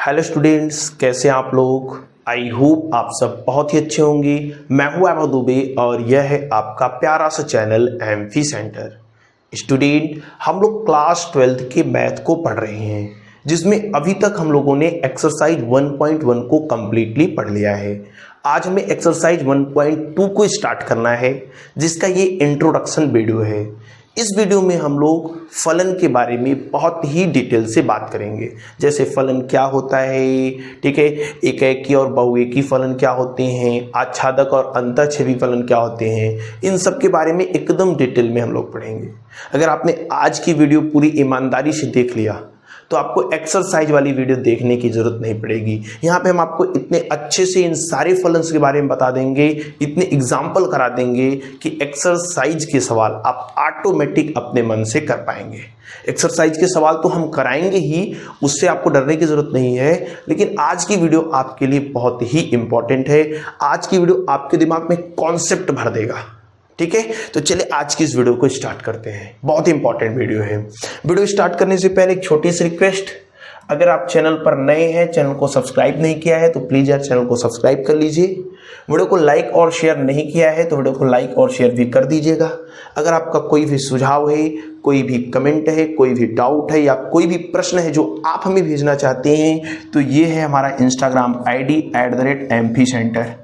Hello students, कैसे हैं आप लोग। आई होप आप सब बहुत ही अच्छे होंगे। मैं हूं अहमद दुबे और यह है आपका प्यारा सा चैनल एमफी सेंटर। स्टूडेंट, हम लोग क्लास 12th के मैथ को पढ़ रहे हैं, जिसमें अभी तक हम लोगों ने एक्सरसाइज 1.1 को कम्प्लीटली पढ़ लिया है। आज हमें एक्सरसाइज 1.2 को स्टार्ट करना है, जिसका ये इंट्रोडक्शन वीडियो है। इस वीडियो में हम लोग फलन के बारे में बहुत ही डिटेल से बात करेंगे, जैसे फलन क्या होता है, ठीक है, एकेकी और बहुएकी फलन क्या होते हैं, आच्छादक और अंतःछेदी फलन क्या होते हैं, इन सब के बारे में एकदम डिटेल में हम लोग पढ़ेंगे। अगर आपने आज की वीडियो पूरी ईमानदारी से देख लिया तो आपको एक्सरसाइज वाली वीडियो देखने की जरूरत नहीं पड़ेगी। यहाँ पे हम आपको इतने अच्छे से इन सारे फलन्स के बारे में बता देंगे, इतने एग्जाम्पल करा देंगे कि एक्सरसाइज के सवाल आप ऑटोमेटिक अपने मन से कर पाएंगे। एक्सरसाइज के सवाल तो हम कराएंगे ही, उससे आपको डरने की जरूरत नहीं है, लेकिन आज की वीडियो आपके लिए बहुत ही इंपॉर्टेंट है। आज की वीडियो आपके दिमाग में कॉन्सेप्ट भर देगा, ठीक है। तो चलिए आज की इस वीडियो को स्टार्ट करते हैं। बहुत ही इंपॉर्टेंट वीडियो है। वीडियो स्टार्ट करने से पहले एक छोटी सी रिक्वेस्ट, अगर आप चैनल पर नए हैं, चैनल को सब्सक्राइब नहीं किया है तो प्लीज़ यार चैनल को सब्सक्राइब कर लीजिए। वीडियो को लाइक और शेयर नहीं किया है तो वीडियो को लाइक और शेयर भी कर दीजिएगा। अगर आपका कोई भी सुझाव है, कोई भी कमेंट है, कोई भी डाउट है या कोई भी प्रश्न है जो आप हमें भेजना चाहते हैं तो ये है हमारा इंस्टाग्राम ID @MP सेंटर,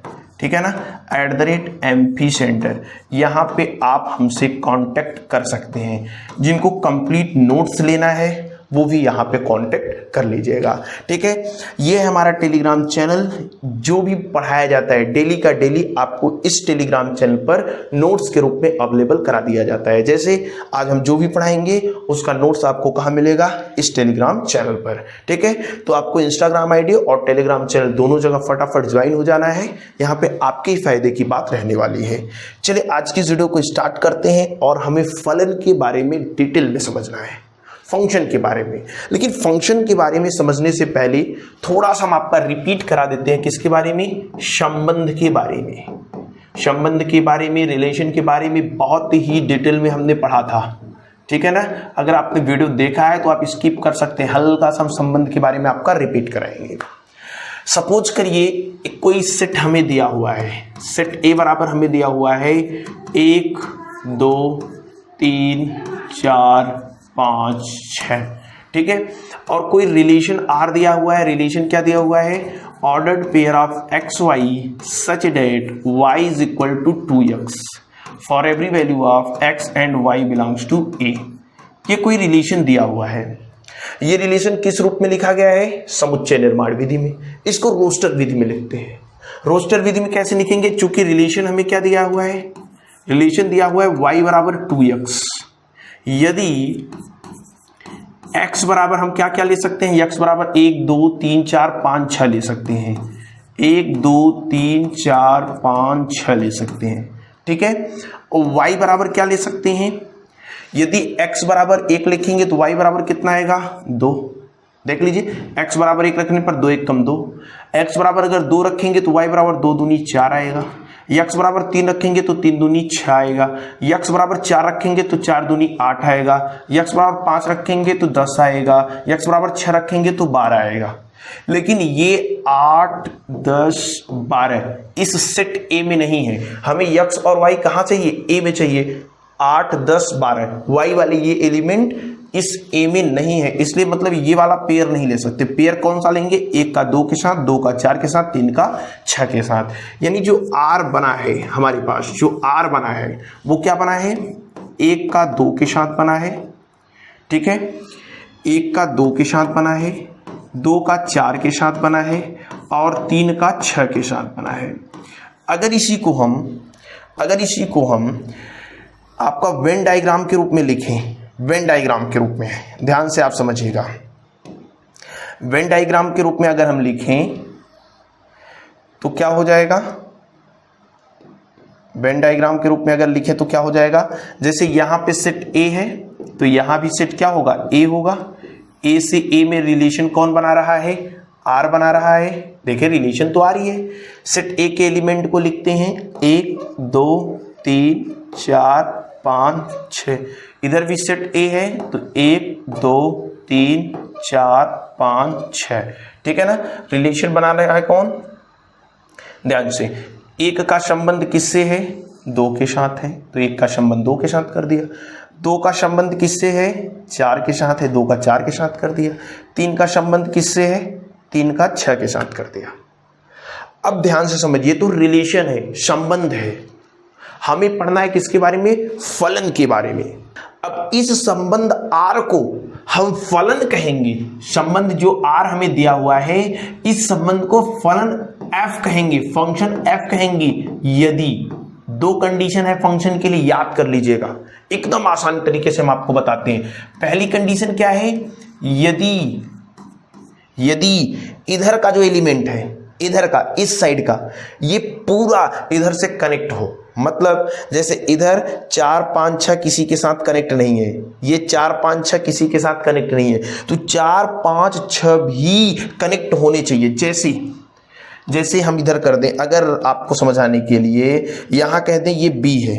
ठीक है ना, @MP सेंटर। यहाँ पे आप हमसे कांटेक्ट कर सकते हैं। जिनको कंप्लीट नोट्स लेना है वो भी यहाँ पे कांटेक्ट कर लीजिएगा, ठीक है। ये है हमारा टेलीग्राम चैनल। जो भी पढ़ाया जाता है डेली का डेली आपको इस टेलीग्राम चैनल पर नोट्स के रूप में अवेलेबल करा दिया जाता है। जैसे आज हम जो भी पढ़ाएंगे उसका नोट्स आपको कहाँ मिलेगा, इस टेलीग्राम चैनल पर, ठीक है। तो आपको इंस्टाग्राम ID और टेलीग्राम चैनल दोनों जगह फटाफट ज्वाइन हो जाना है। यहाँ पे आपके ही फायदे की बात रहने वाली है। चलिए आज की इस वीडियो को स्टार्ट करते हैं और हमें फलन के बारे में डिटेल में समझना है, फंक्शन के बारे में। लेकिन फंक्शन के बारे में समझने से पहले थोड़ा सा हम आपका रिपीट करा देते हैं। किसके बारे में? संबंध के बारे में। संबंध के बारे में, रिलेशन के बारे में बहुत ही डिटेल में हमने पढ़ा था, ठीक है ना। अगर आपने वीडियो देखा है तो आप स्किप कर सकते हैं, हल्का सा हम संबंध के बारे में आपका रिपीट कराएंगे। सपोज करिए कोई सेट हमें दिया हुआ है, सेट A बराबर हमें दिया हुआ है 1 2 3 4 5 6, ठीक है। और कोई रिलेशन R दिया हुआ है। रिलेशन क्या दिया हुआ है? Ordered pair of XY such that Y is equal to 2x for every value of X and Y belongs to A। ये कोई रिलेशन दिया हुआ है। ये रिलेशन किस रूप में लिखा गया है? समुच्चय निर्माण विधि में। इसको रोस्टर विधि में लिखते हैं। रोस्टर विधि में कैसे लिखेंगे? चूंकि रिलेशन हमें क्या दिया हुआ है? रिलेशन दिया हुआ है Y बराबर 2x। यदि x बराबर हम क्या क्या ले सकते हैं? x बराबर 1 2 3 4 5 6 ले सकते हैं। 1 2 3 4 5 6 ले सकते हैं, ठीक है। और y बराबर क्या ले सकते हैं? यदि x बराबर 1 लिखेंगे तो y बराबर कितना आएगा? 2। देख लीजिए, x बराबर 1 रखने पर 2 1 कम 2। x बराबर अगर 2 रखेंगे तो y बराबर 2 दूनी 4 आएगा। x बराबर 3 रखेंगे तो 3 दूनी 6 आएगा। x बराबर 4 रखेंगे तो 4 दूनी 8 आएगा। x बराबर 5 रखेंगे तो 10 आएगा। x बराबर 6 रखेंगे तो 12 आएगा। लेकिन ये 8 10 12 इस सेट A में नहीं है। हमें x और y कहाँ चाहिए? A में चाहिए। 8 10 12 y वाले ये एलिमेंट इस A में नहीं है, इसलिए मतलब ये वाला पेयर नहीं ले सकते। पेयर कौन सा लेंगे? 1 का 2 के साथ, 2 का 4 के साथ, 3 का 6 के साथ। यानी जो R बना है हमारे पास, जो R बना है वो क्या बना है? 1 का 2 के साथ बना है, ठीक है। 1 का 2 के साथ बना है, 2 का 4 के साथ बना है और 3 का 6 के साथ बना है। अगर इसी को हम आपका वेन डायग्राम के रूप में लिखें, वेन डायग्राम के रूप में, ध्यान से आप समझिएगा। वेन डायग्राम के रूप में अगर हम लिखें तो क्या हो जाएगा? वेन डायग्राम के रूप में अगर लिखें तो क्या हो जाएगा? जैसे यहां पे सेट A है तो यहां भी सेट क्या होगा? A होगा। A से A में रिलेशन कौन बना रहा है? R बना रहा है। देखिए रिलेशन तो आ रही है। सेट A के एलिमेंट को लिखते हैं 1 2 3 4 5 6। इधर भी सेट A है तो 1 2 3 4 5 6, ठीक है ना। रिलेशन बना रहा है कौन, ध्यान से, 1 का संबंध किससे है, 2 के साथ है, तो 1 का संबंध 2 के साथ कर दिया। 2 का संबंध किससे है, 4 के साथ है, 2 का 4 के साथ कर दिया। 3 का संबंध किससे है, 3 का 6 के साथ कर दिया। अब ध्यान से समझिए, तो रिलेशन है, संबंध है, हमें पढ़ना है किसके बारे में, फलन के बारे में। अब इस संबंध R को हम फलन कहेंगे, संबंध जो R हमें दिया हुआ है, इस संबंध को फलन F कहेंगे, फंक्शन F कहेंगे, यदि 2 कंडीशन है फंक्शन के लिए, याद कर लीजिएगा, एकदम आसान तरीके से हम आपको बताते हैं। पहली कंडीशन क्या है, यदि इधर का जो एलिमेंट है, इधर का, इस साइड का, ये पूरा इधर से कनेक्ट हो, मतलब जैसे इधर 4 5 6 किसी के साथ कनेक्ट नहीं है, ये 4 5 6 किसी के साथ कनेक्ट नहीं है, तो 4 5 6 भी कनेक्ट होने चाहिए। जैसे हम इधर कर दें, अगर आपको समझाने के लिए यहां कह दें ये B है,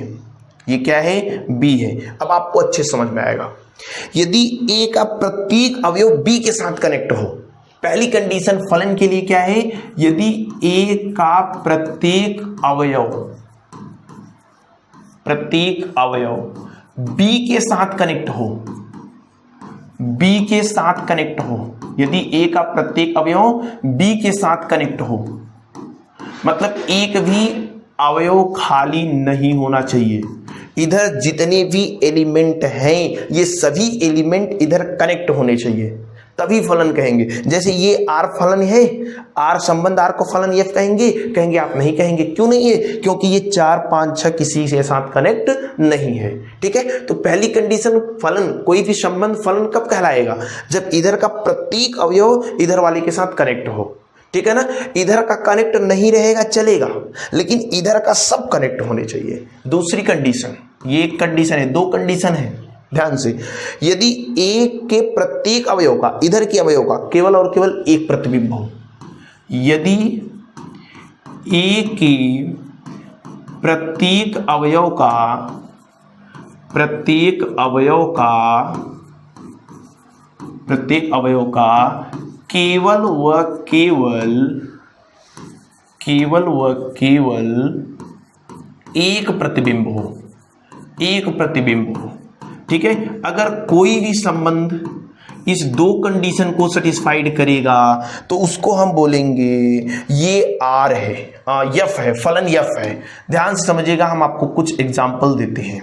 ये क्या है, B है। अब आपको अच्छे समझ में आएगा, यदि A का प्रत्येक अवयव B के साथ कनेक्ट हो, पहली कंडीशन फलन के लिए क्या है, यदि A का प्रत्येक अवयव B के साथ कनेक्ट हो, B के साथ कनेक्ट हो, यदि A का प्रत्येक अवयव B के साथ कनेक्ट हो, मतलब एक भी अवयव खाली नहीं होना चाहिए, इधर जितने भी एलिमेंट हैं ये सभी एलिमेंट इधर कनेक्ट होने चाहिए, तभी फलन कहेंगे। जैसे ये R फलन है, R संबंध R को फलन F कहेंगे आप नहीं कहेंगे, क्यों नहीं है, क्योंकि ये 4 5 6 किसी के साथ कनेक्ट नहीं है, ठीक है। तो पहली कंडीशन फलन, कोई भी संबंध फलन कब कहलाएगा, जब इधर का प्रत्येक अवयव इधर वाले के साथ कनेक्ट हो, ठीक है ना। इधर का कनेक्ट नहीं रहेगा चलेगा, लेकिन इधर का सब कनेक्ट होने चाहिए। दूसरी कंडीशन, ये एक कंडीशन है, 2 कंडीशन है, ध्यान से, यदि A के प्रत्येक अवयव का, इधर के अवयव का केवल और केवल एक प्रतिबिंब हो, यदि A के प्रत्येक अवयव का केवल एक प्रतिबिंब हो, ठीक है। अगर कोई भी संबंध इस 2 कंडीशन को सेटिस्फाइड करेगा तो उसको हम बोलेंगे ये R है, F है, फलन F है। ध्यान से समझिएगा, हम आपको कुछ एग्जाम्पल देते हैं।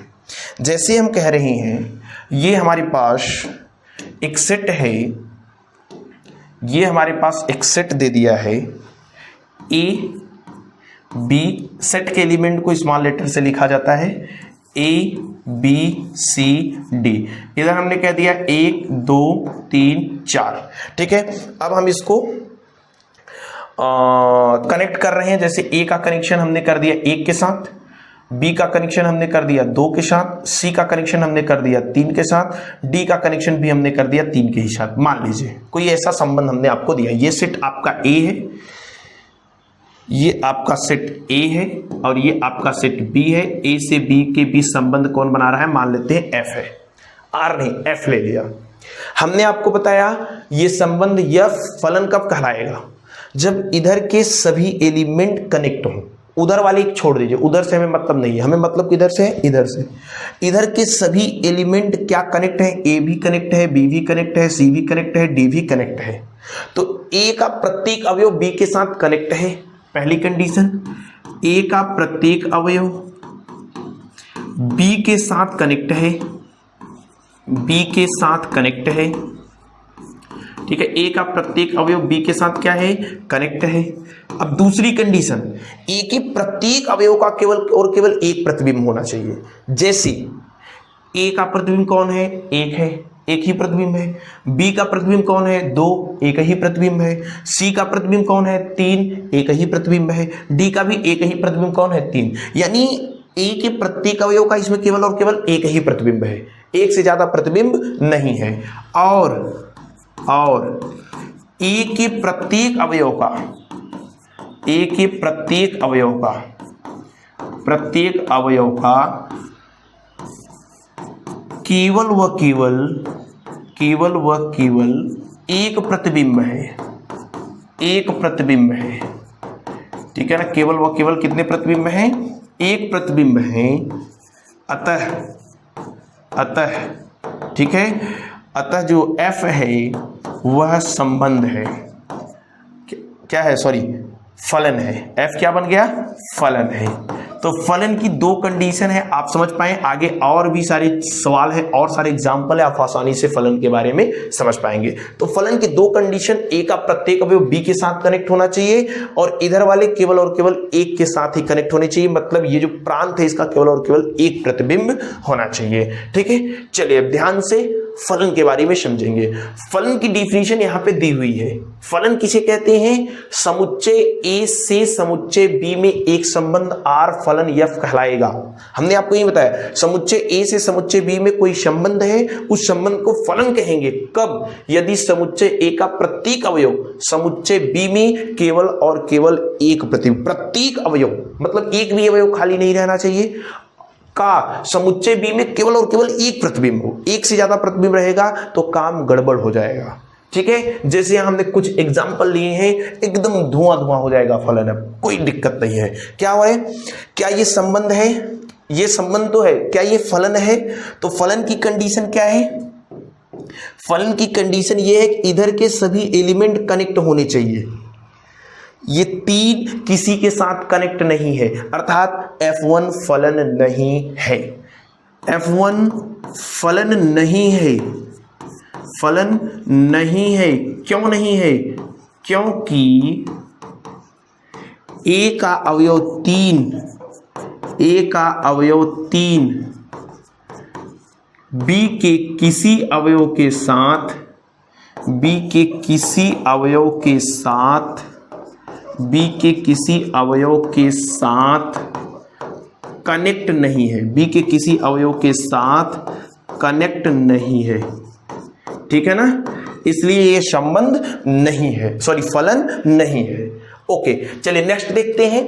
जैसे हम कह रहे हैं, ये हमारे पास एक सेट है, ये हमारे पास एक सेट दे दिया है A B, सेट के एलिमेंट को स्मॉल लेटर से लिखा जाता है A B C D। इधर हमने कह दिया 1 2 3 4, ठीक है। अब हम इसको कनेक्ट कर रहे हैं। जैसे A का कनेक्शन हमने कर दिया 1 के साथ, B का कनेक्शन हमने कर दिया 2 के साथ, C का कनेक्शन हमने कर दिया 3 के साथ, D का कनेक्शन भी हमने कर दिया 3 के ही साथ। मान लीजिए कोई ऐसा संबंध हमने आपको दिया, ये सेट आपका A है, ये आपका सेट A है और ये आपका सेट B है। A से B के बीच संबंध कौन बना रहा है, मान लेते हैं F है, R नहीं F ले लिया। हमने आपको बताया ये संबंध F फलन कब कहलाएगा, जब इधर के सभी एलिमेंट कनेक्ट हों। उधर वाले एक छोड़ दीजिए, उधर से हमें मतलब नहीं है, हमें मतलब किधर से है, इधर से। इधर के सभी एलिमेंट क्या कनेक्ट है, A भी कनेक्ट है, B भी कनेक्ट है, C भी कनेक्ट है, D भी कनेक्ट है। तो A का प्रत्येक अवयव B के साथ कनेक्ट है, पहली कंडीशन। A का प्रत्येक अवयव B के साथ कनेक्ट है, B के साथ कनेक्ट है, ठीक है। A का प्रत्येक अवयव B के साथ क्या है, कनेक्ट है। अब दूसरी कंडीशन, A के प्रत्येक अवयव का केवल और केवल एक प्रतिबिंब होना चाहिए। जैसे A का प्रतिबिंब कौन है, एक ही प्रतिबिंब है। B का प्रतिबिंब कौन है, 2, एक ही प्रतिबिंब है। C का प्रतिबिंब कौन है, 3, एक ही प्रतिबिंब है। D का भी एक ही प्रतिबिंब कौन है, 3। यानी A के प्रत्येक अवयव का इसमें केवल और केवल एक ही प्रतिबिंब है, एक से ज्यादा प्रतिबिंब नहीं है। और A के प्रत्येक अवयव का केवल व केवल एक प्रतिबिंब है, एक प्रतिबिंब है, ठीक है ना। केवल व केवल कितने प्रतिबिंब हैं? एक प्रतिबिंब है। अतः ठीक है, अतः जो F है वह संबंध है, क्या है, सॉरी फलन है। F क्या बन गया? फलन है। तो फलन की दो कंडीशन है, आप समझ पाए। आगे और भी सारे सवाल है और सारे एग्जाम्पल है, आप आसानी से फलन के बारे में समझ पाएंगे। तो फलन की दो कंडीशन, ए का प्रत्येक अवयव बी के साथ कनेक्ट होना चाहिए और इधर वाले केवल और केवल एक के साथ ही कनेक्ट होने चाहिए। मतलब ये जो प्रांत है इसका केवल और केवल एक प्रतिबिंब होना चाहिए, ठीक है। चलिए अब ध्यान से फलन के बारे में समझेंगे। फलन की डिफिनीशन यहां पे दी हुई है। फलन किसे कहते हैं? समुच्चय ए से समुच्चय बी में एक संबंध R फलन F कहलाएगा। हमने आपको ये बताया, समुच्चय ए से समुच्चय बी में कोई संबंध है, उस संबंध को फलन कहेंगे। कब? यदि समुच्चय ए का प्रत्येक अवयव समुच्चय बी में केवल और केवल एक प्रतिबिंब, प्रत्येक अवयव मतलब एक भी अवयव खाली नहीं रहना चाहिए, का समुच्चय बी में केवल और केवल एक प्रतिबिंब हो। एक से ज्यादा प्रतिबिंब रहेगा तो काम गड़बड़ हो जाएगा, ठीक है। जैसे हमने कुछ एग्जाम्पल लिए हैं, एकदम धुआं धुआं हो जाएगा फलन, अब कोई दिक्कत नहीं है। क्या हुआ है? क्या ये संबंध है? ये संबंध तो है। क्या ये फलन है? तो फलन की कंडीशन क्या है? फलन की कंडीशन ये है कि इधर के सभी एलिमेंट कनेक्ट होने चाहिए। ये तीन किसी के साथ कनेक्ट नहीं है, अर्थात F1 फलन नहीं है। F1 फलन नहीं है, फलन नहीं है। क्यों नहीं है? क्योंकि A का अवयव 3, A का अवयव 3 B के किसी अवयव के साथ, B के किसी अवयव के साथ, B के किसी अवयव के साथ कनेक्ट नहीं है। B के किसी अवयव के साथ कनेक्ट नहीं है, ठीक है ना। इसलिए ये संबंध नहीं है, सॉरी फलन नहीं है। ओके, चलिए नेक्स्ट देखते हैं।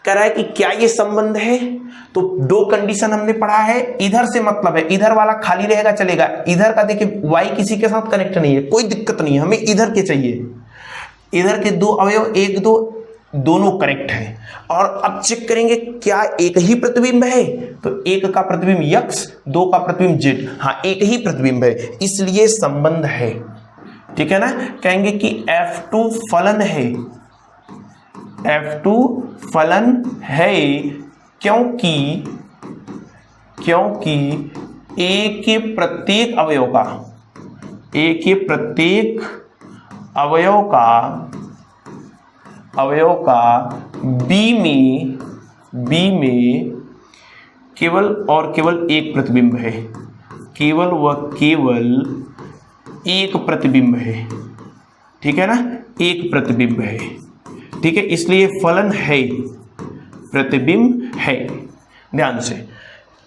कह रहा है कि क्या ये संबंध है? तो दो कंडीशन हमने पढ़ा है। इधर से मतलब है इधर वाला खाली रहेगा चलेगा, इधर का देखिए Y किसी के साथ कनेक्ट नहीं है, कोई दिक्कत नहीं है, हमें इधर के चाहिए। इधर के दो अवयव एक दो दोनों कनेक्ट हैं। और अब चेक करेंगे क्या एक ही प्रतिबिंब है? तो एक का प्रतिबिंब X, दो का प्रतिबिंब Z, हाँ एक ही प्रतिबिंब है, इसलिए संबंध है, ठीक है ना। कहेंगे कि F2 फलन है, F2 फलन है क्योंकि A के प्रत्येक अवयव का, A के प्रत्येक अवयव का B में केवल और केवल एक प्रतिबिंब है, केवल व केवल एक प्रतिबिंब है, ठीक है ना, एक प्रतिबिंब है, ठीक है। इसलिए फलन है, प्रतिबिंब है। ध्यान से,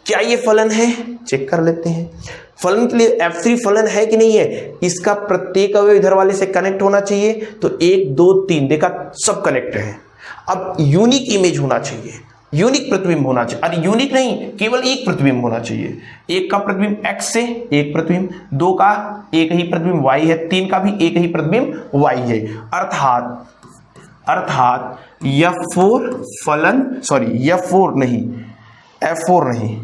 क्या ये फलन है? चेक कर लेते हैं। फलन के लिए F3 फलन है कि नहीं है? इसका प्रत्येक अवयव इधर वाले से कनेक्ट होना चाहिए। तो 1 2 3 देखा, सब कनेक्ट है। अब यूनिक इमेज होना चाहिए, यूनिक प्रतिबिंब होना चाहिए। अरे यूनिक नहीं, केवल एक प्रतिबिंब होना चाहिए। एक का प्रतिबिंब X से एक प्रतिबिंब, दो का एक ही प्रतिबिंब Y है, तीन का भी एक ही प्रतिबिंब Y है। अर्थात F4 फलन, सॉरी F4 नहीं, F4 नहीं,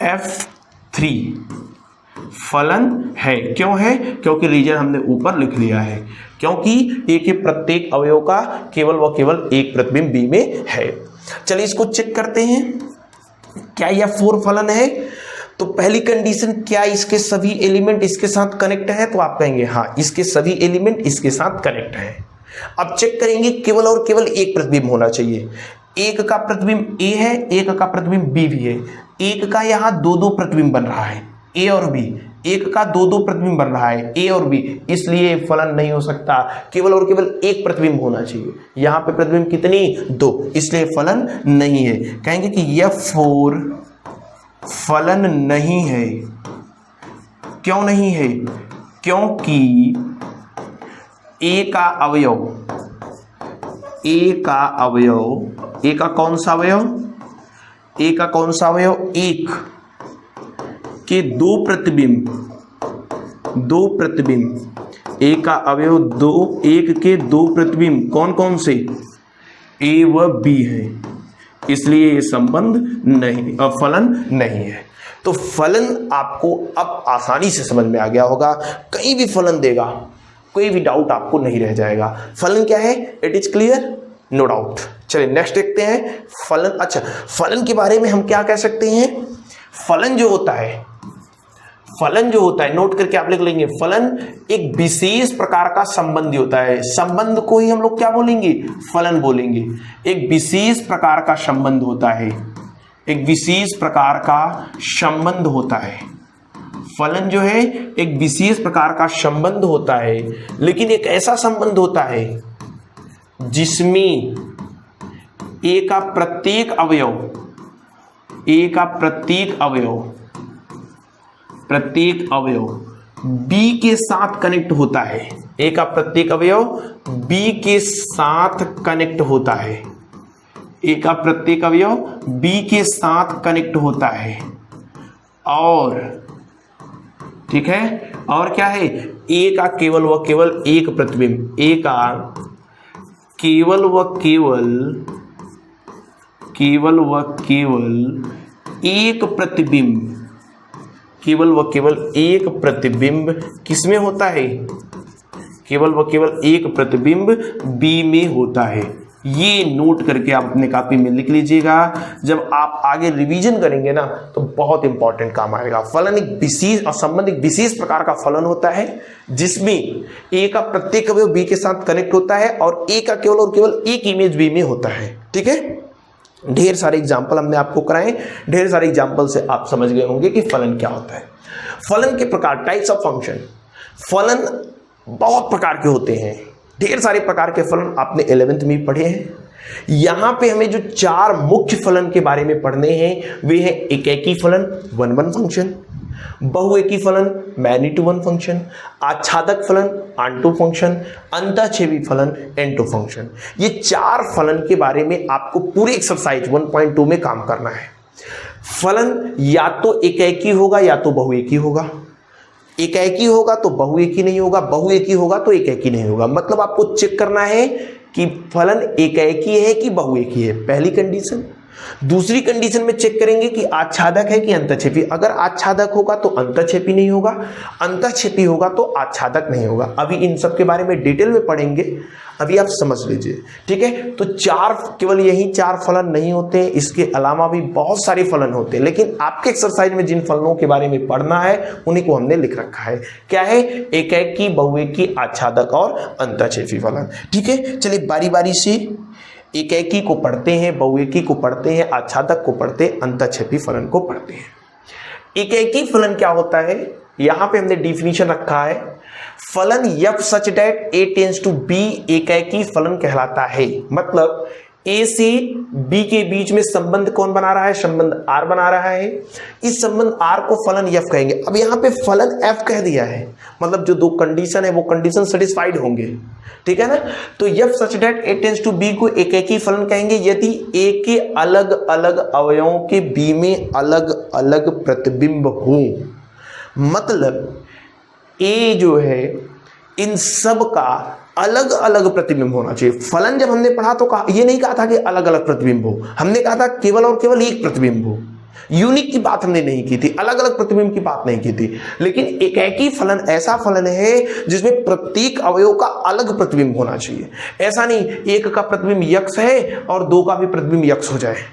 F3 फलन है। क्यों है? क्योंकि रीजन हमने ऊपर लिख लिया है, क्योंकि ए के प्रत्येक अवयव का केवल व केवल एक प्रतिबिंब बी में है। चलिए इसको चेक करते हैं, क्या यह 4 फलन है? तो पहली कंडीशन, क्या इसके सभी एलिमेंट इसके साथ कनेक्ट है? तो आप कहेंगे हाँ, इसके सभी एलिमेंट इसके साथ कनेक्ट है। अब चेक करेंगे, केवल और केवल एक प्रतिबिंब होना चाहिए। एक का प्रतिबिंब ए है, एक का प्रतिबिंब बी भी है। एक का यहाँ दो प्रतिबिंब बन रहा है, ए और बी, एक का दो प्रतिबिंब बन रहा है, ए और बी, इसलिए फलन नहीं हो सकता। केवल और केवल एक प्रतिबिंब होना चाहिए। यहाँ पे प्रतिबिंब कितनी? 2, इसलिए फलन नहीं है। कहेंगे कि यह 4 फलन नहीं है। क्यों नहीं है? क्योंकि ए का कौन सा अवयव? ए का कौन सा अवयव? एक के दो प्रतिबिंब एक का अवयव दो, एक के दो प्रतिबिंब कौन कौन से, ए व बी है, इसलिए ये संबंध नहीं और फलन नहीं है। तो फलन आपको अब आसानी से समझ में आ गया होगा, कहीं भी फलन देगा कोई भी डाउट आपको नहीं रह जाएगा। फलन क्या है, it is clear, no doubt. चलिए नेक्स्ट देखते हैं फलन। अच्छा, फलन के बारे में हम क्या कह सकते हैं, फलन जो होता है नोट करके आप लिख लेंगे, फलन एक विशेष प्रकार का संबंधी होता है। संबंध को ही हम लोग क्या बोलेंगे, फलन बोलेंगे। एक विशेष प्रकार का संबंध होता है, एक विशेष प्रकार का संबंध होता है। फलन जो है एक विशेष प्रकार का संबंध होता है, लेकिन एक ऐसा संबंध होता है जिसमें ए का प्रत्येक अवयव बी के साथ कनेक्ट होता है। ए का प्रत्येक अवयव बी के साथ कनेक्ट होता है। ए का प्रत्येक अवयव बी के साथ कनेक्ट होता है। और ठीक है, और क्या है, ए का केवल व केवल एक प्रतिबिंब, ए का केवल व केवल एक प्रतिबिंब, केवल व केवल एक प्रतिबिंब किसमें होता है, केवल व केवल एक प्रतिबिंब बी में होता है। ये नोट करके आप अपने कॉपी में लिख लीजिएगा, जब आप आगे रिवीजन करेंगे ना तो बहुत इंपॉर्टेंट काम आएगा। फलन एक विशेष और संबंध एक विशेष प्रकार का फलन होता है जिसमें ए का प्रत्येक अवयव बी के साथ कनेक्ट होता है और ए का केवल और केवल एक इमेज बी में होता है। ठीक है, ढेर सारे एग्जाम्पल हमने आपको कराए, ढेर सारे एग्जाम्पल से आप समझ गए होंगे कि फलन क्या होता है। फलन के प्रकार, टाइप्स ऑफ फंक्शन। फलन बहुत प्रकार के होते हैं, ढेर सारे प्रकार के फलन आपने 11th में पढ़े हैं। यहां पे हमें जो चार मुख्य फलन के बारे में पढ़ने हैं वे हैं एकेकी फलन, 1-1 फंक्शन, बहुएकी फलन, मैनी टू वन फंक्शन, आच्छादक फलन, ऑन-टू फंक्शन, अंतःक्षेपी फलन, एन-टू फंक्शन। ये चार फलन के बारे में आपको पूरे एक्सरसाइज 1.2 में काम करना है। फलन या तो एकेकी होगा या तो बहुएकी होगा, एकेकी होगा तो बहुएकी नहीं होगा, बहुएकी होगा तो एकेकी नहीं होगा। मतलब आपको चेक करना है कि फलन एकेकी है कि बहुएकी है, पहली कंडीशन। दूसरी कंडीशन में चेक करेंगे कि आच्छादक है कि अंतःक्षेपी। अगर आच्छादक होगा तो अंतःक्षेपी नहीं होगा, अंतःक्षेपी होगा तो आच्छादक नहीं होगा। अभी इन सब के बारे में डिटेल में पढ़ेंगे, अभी आप समझ लीजिए। ठीक है, तो चार, केवल यही चार फलन नहीं होते, इसके अलावा भी बहुत सारे फलन होते हैं, लेकिन आपके एक्सरसाइज में जिन फलनों के बारे में पढ़ना है उन्हीं को हमने लिख रखा है। क्या है, एकेकी, बहुएकी, आच्छादक और अंतःक्षेपी फलन। ठीक है, चलिए बारी बारी से एकेकी को पढ़ते हैं, बहुएकी को पढ़ते हैं, आच्छादक को पढ़ते हैं, अंतःक्षेपी फलन को पढ़ते हैं। एकेकी फलन क्या होता है, यहां पे हमने डिफिनीशन रखा है, फलन f such that A tends to b एकेकी फलन कहलाता है। मतलब ए से बी के बीच में संबंध कौन बना रहा है, संबंध आर बना रहा है, इस संबंध आर को फलन एफ कहेंगे। अब यहाँ पे फलन एफ कह दिया है, मतलब जो दो कंडीशन है वो कंडीशन सेटिस्फाइड होंगे। ठीक है ना, तो F such that A tends to B को एकेकी फलन कहेंगे यदि ए के अलग अलग अवयवों के बी में अलग अलग प्रतिबिंब हो। मतलब ए जो है इन सब का अलग अलग प्रतिबिंब होना चाहिए। फलन जब हमने पढ़ा तो कहा, ये नहीं कहा था कि अलग अलग प्रतिबिंब हो, हमने कहा था केवल और केवल एक प्रतिबिंब हो। यूनिक की बात हमने नहीं की थी, अलग अलग प्रतिबिंब की बात नहीं की थी। लेकिन एकेकी फलन ऐसा फलन है जिसमें प्रत्येक अवयव का अलग प्रतिबिंब होना चाहिए। ऐसा नहीं एक का प्रतिबिंब यक्ष है और दो का भी प्रतिबिंब यक्ष हो जाए,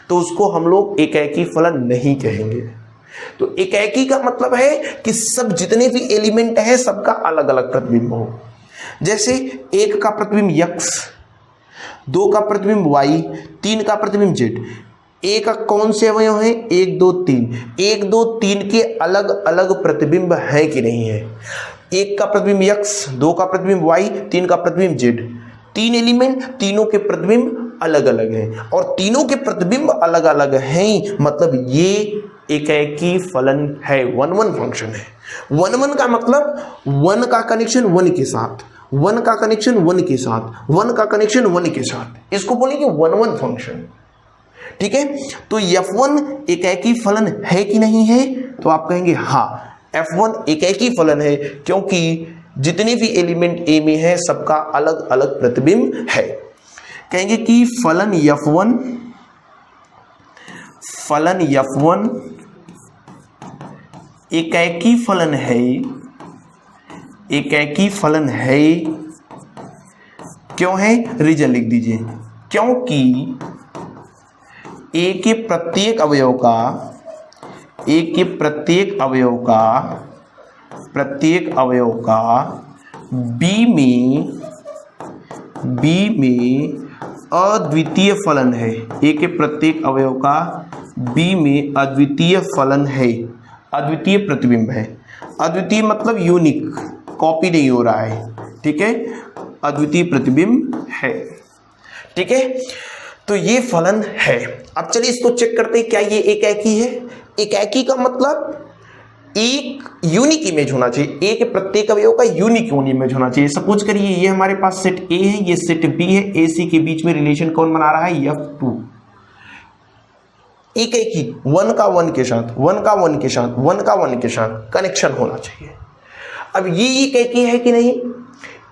तो उसको हम लोग एकेकी फलन नहीं कहेंगे। तो एकेकी का मतलब है कि सब जितने भी एलिमेंट है सबका अलग अलग प्रतिबिंब हो। जैसे एक का प्रतिबिंब यक्स, दो का प्रतिबिंब वाई, तीन का प्रतिबिंब जेड। एक का कौन से अवयव है, 1 2 3, 1 2 3 के अलग अलग प्रतिबिंब है कि नहीं है। एक का प्रतिबिंब यक्स, दो का प्रतिबिंब वाई, तीन का प्रतिबिंब जेड। तीन एलिमेंट, तीनों के प्रतिबिंब अलग अलग हैं और तीनों के प्रतिबिंब अलग अलग हैं, मतलब ये एकेकी फलन है, 1-1 फंक्शन है। 1-1 का मतलब 1 का कनेक्शन 1 के साथ, 1 का कनेक्शन 1 के साथ, 1 का कनेक्शन 1 के साथ, इसको बोलेंगे 1-1 फंक्शन। ठीक है, तो F1 एकेकी फलन है कि नहीं है, तो आप कहेंगे हाँ F1 एकेकी फलन है, क्योंकि जितने भी एलिमेंट ए में है सबका अलग अलग प्रतिबिंब है। कहेंगे कि फलन F1 एकैकी फलन है। क्यों है? रीजन लिख दीजिए। क्योंकि ए के प्रत्येक अवयव का बी में अद्वितीय फलन है। ए के प्रत्येक अवयव का बी में अद्वितीय फलन है, अद्वितीय प्रतिबिंब है। अद्वितीय मतलब यूनिक, कॉपी नहीं हो रहा है, ठीक है, अद्वितीय प्रतिबिंब है, ठीक है। तो ये फलन है। अब चलिए इसको चेक करते हैं, क्या ये एकैकी है? एकैकी का मतलब एक यूनिक इमेज होना चाहिए, ए के प्रत्येक अवयव का यूनिक इमेज होना चाहिए। सपोज करिए ये हमारे पास सेट ए है, ये सेट बी है, ए सी के बीच में रिलेशन कौन बना रहा है? F2। एकैकी 1 का 1 के साथ, 1 का 1 के साथ, 1 का 1 के साथ कनेक्शन होना चाहिए। अब ये एकैकी है कि नहीं?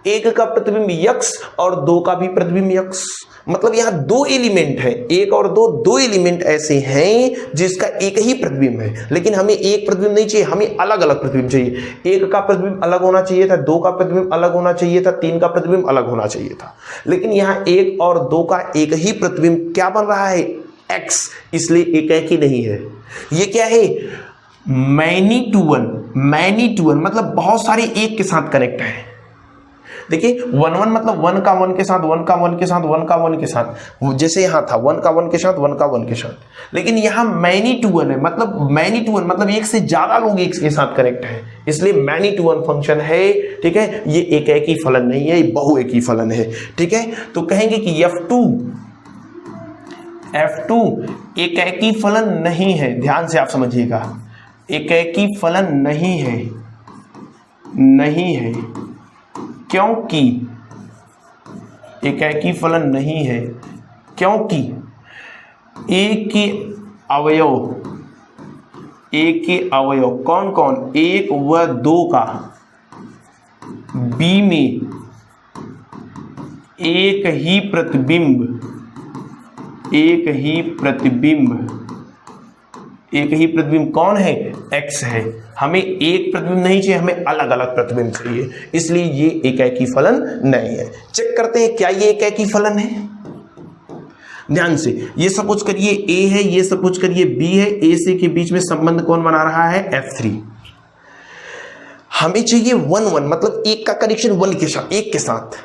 एक का प्रतिबिंब यक्स और 2 का भी प्रतिबिंब यक्स, मतलब यहां 2 एलिमेंट है, एक और दो एलिमेंट ऐसे हैं जिसका एक ही प्रतिबिंब है। लेकिन हमें एक प्रतिबिंब नहीं चाहिए, हमें अलग अलग प्रतिबिंब चाहिए। एक का प्रतिबिंब अलग होना चाहिए था, 2 का प्रतिबिंब अलग होना चाहिए था, 3 का प्रतिबिंब अलग होना चाहिए था। लेकिन यहां 1 और 2 का एक ही प्रतिबिंब क्या बन रहा है? एक्स, इसलिए एकैकी नहीं है। ये क्या है? मैनी टू वन मतलब बहुत सारे एक के साथ कनेक्ट है। देखिए 1 1 मतलब 1 का 1 के साथ, 1 का 1 के साथ, 1 का 1 के साथ, जैसे यहां था 1 का 1 के साथ, 1 का 1 के साथ। लेकिन यहां मैनी टू वन है, मतलब मैनी टू वन मतलब एक से ज्यादा लोग एक के साथ कनेक्ट है, इसलिए मैनी टू वन फंक्शन है, ठीक है। ये एकैकी फलन नहीं है, ये बहुएकी फलन है, ठीक है। तो कहेंगे कि F2 एकैकी फलन नहीं है। ध्यान से आप समझिएगा, एकैकी फलन नहीं है, क्योंकि एकैकी फलन नहीं है क्योंकि ए के अवयव कौन कौन? 1 व 2 का बी में एक ही प्रतिबिंब कौन है? एक्स है। हमें एक प्रतिबिंब नहीं चाहिए, हमें अलग अलग प्रतिबिंब चाहिए, इसलिए ये एकैकी फलन नहीं है। चेक करते हैं क्या ये एकैकी फलन है। ध्यान से, ये सपोज करिए ए है, ये सपोज करिए बी है, ए से के बीच में संबंध कौन बना रहा है? F3। हमें चाहिए 1 1 मतलब एक का कनेक्शन 1 के साथ, एक के साथ।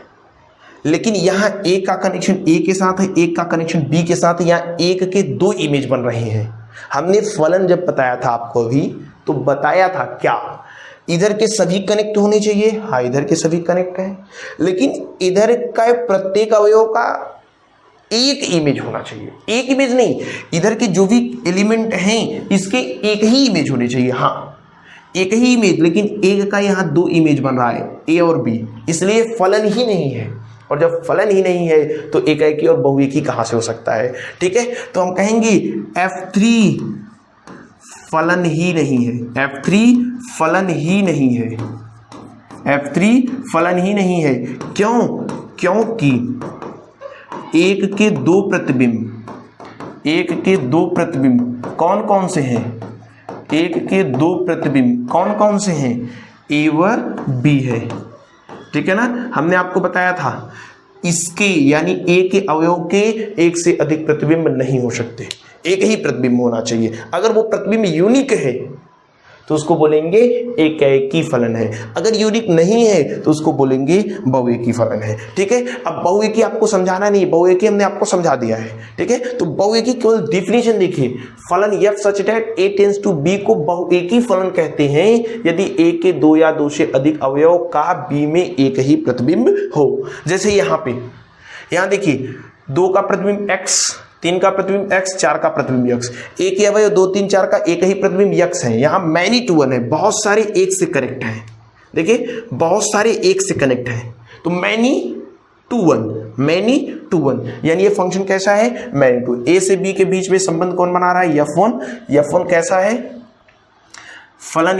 लेकिन यहां एक का कनेक्शन ए के साथ है, एक का कनेक्शन बी के साथ है, यहां एक के 2 इमेज बन रहे हैं। हमने फलन जब बताया था आपको अभी, तो बताया था क्या? इधर के सभी कनेक्ट होने चाहिए। हाँ, इधर के सभी कनेक्ट हैं, लेकिन इधर का प्रत्येक अवयव का एक इमेज होना चाहिए। एक इमेज नहीं, इधर के जो भी एलिमेंट हैं इसके एक ही इमेज होने चाहिए। हाँ, एक ही इमेज, लेकिन एक का यहाँ 2 इमेज बन रहा है, ए और बी, इसलिए फलन ही नहीं है। और जब फलन ही नहीं है तो एकैकी और बहुएकी कहां से हो सकता है? ठीक है, तो हम कहेंगे F3 फलन ही नहीं है, F3 फलन ही नहीं है, F3 फलन ही नहीं है। क्यों? क्योंकि एक के दो प्रतिबिंब कौन कौन से हैं? एक के 2 प्रतिबिंब कौन कौन से हैं? ए व बी है, ठीक है ना। हमने आपको बताया था इसके यानी ए के अवयव के एक से अधिक प्रतिबिंब नहीं हो सकते, एक ही प्रतिबिंब होना चाहिए। अगर वो प्रतिबिंब यूनिक है तो उसको बोलेंगे एकैकी फलन है, अगर यूनिक नहीं है तो उसको बोलेंगे बहुएकी फलन है। ठीक है, अब बहुएकी आपको समझाना नहीं, बहुएकी हमने आपको समझा दिया है। ठीक है, तो बहुएकी केवल डिफिनेशन देखिए, फलन f such that a tends to b को बहुएकी फलन कहते हैं यदि a के 2 या 2 से अधिक अवयव का b में एक ही प्रतिबिंब हो। जैसे यहाँ देखिए 2 का प्रतिबिंब x, 3 का प्रतिबिंब x, 4 का प्रतिबिंब x, एक ही अवयव 2 3 4 का एक ही प्रतिबिंब x है। यहाँ मैनी टू वन है, बहुत सारे एक से कनेक्ट हैं। देखिए बहुत सारे एक से कनेक्ट हैं, तो मैनी टू वन यानी ये फंक्शन कैसा है? Many to. ए से बी के बीच में संबंध कौन बना रहा है? f1 कैसा है? फलन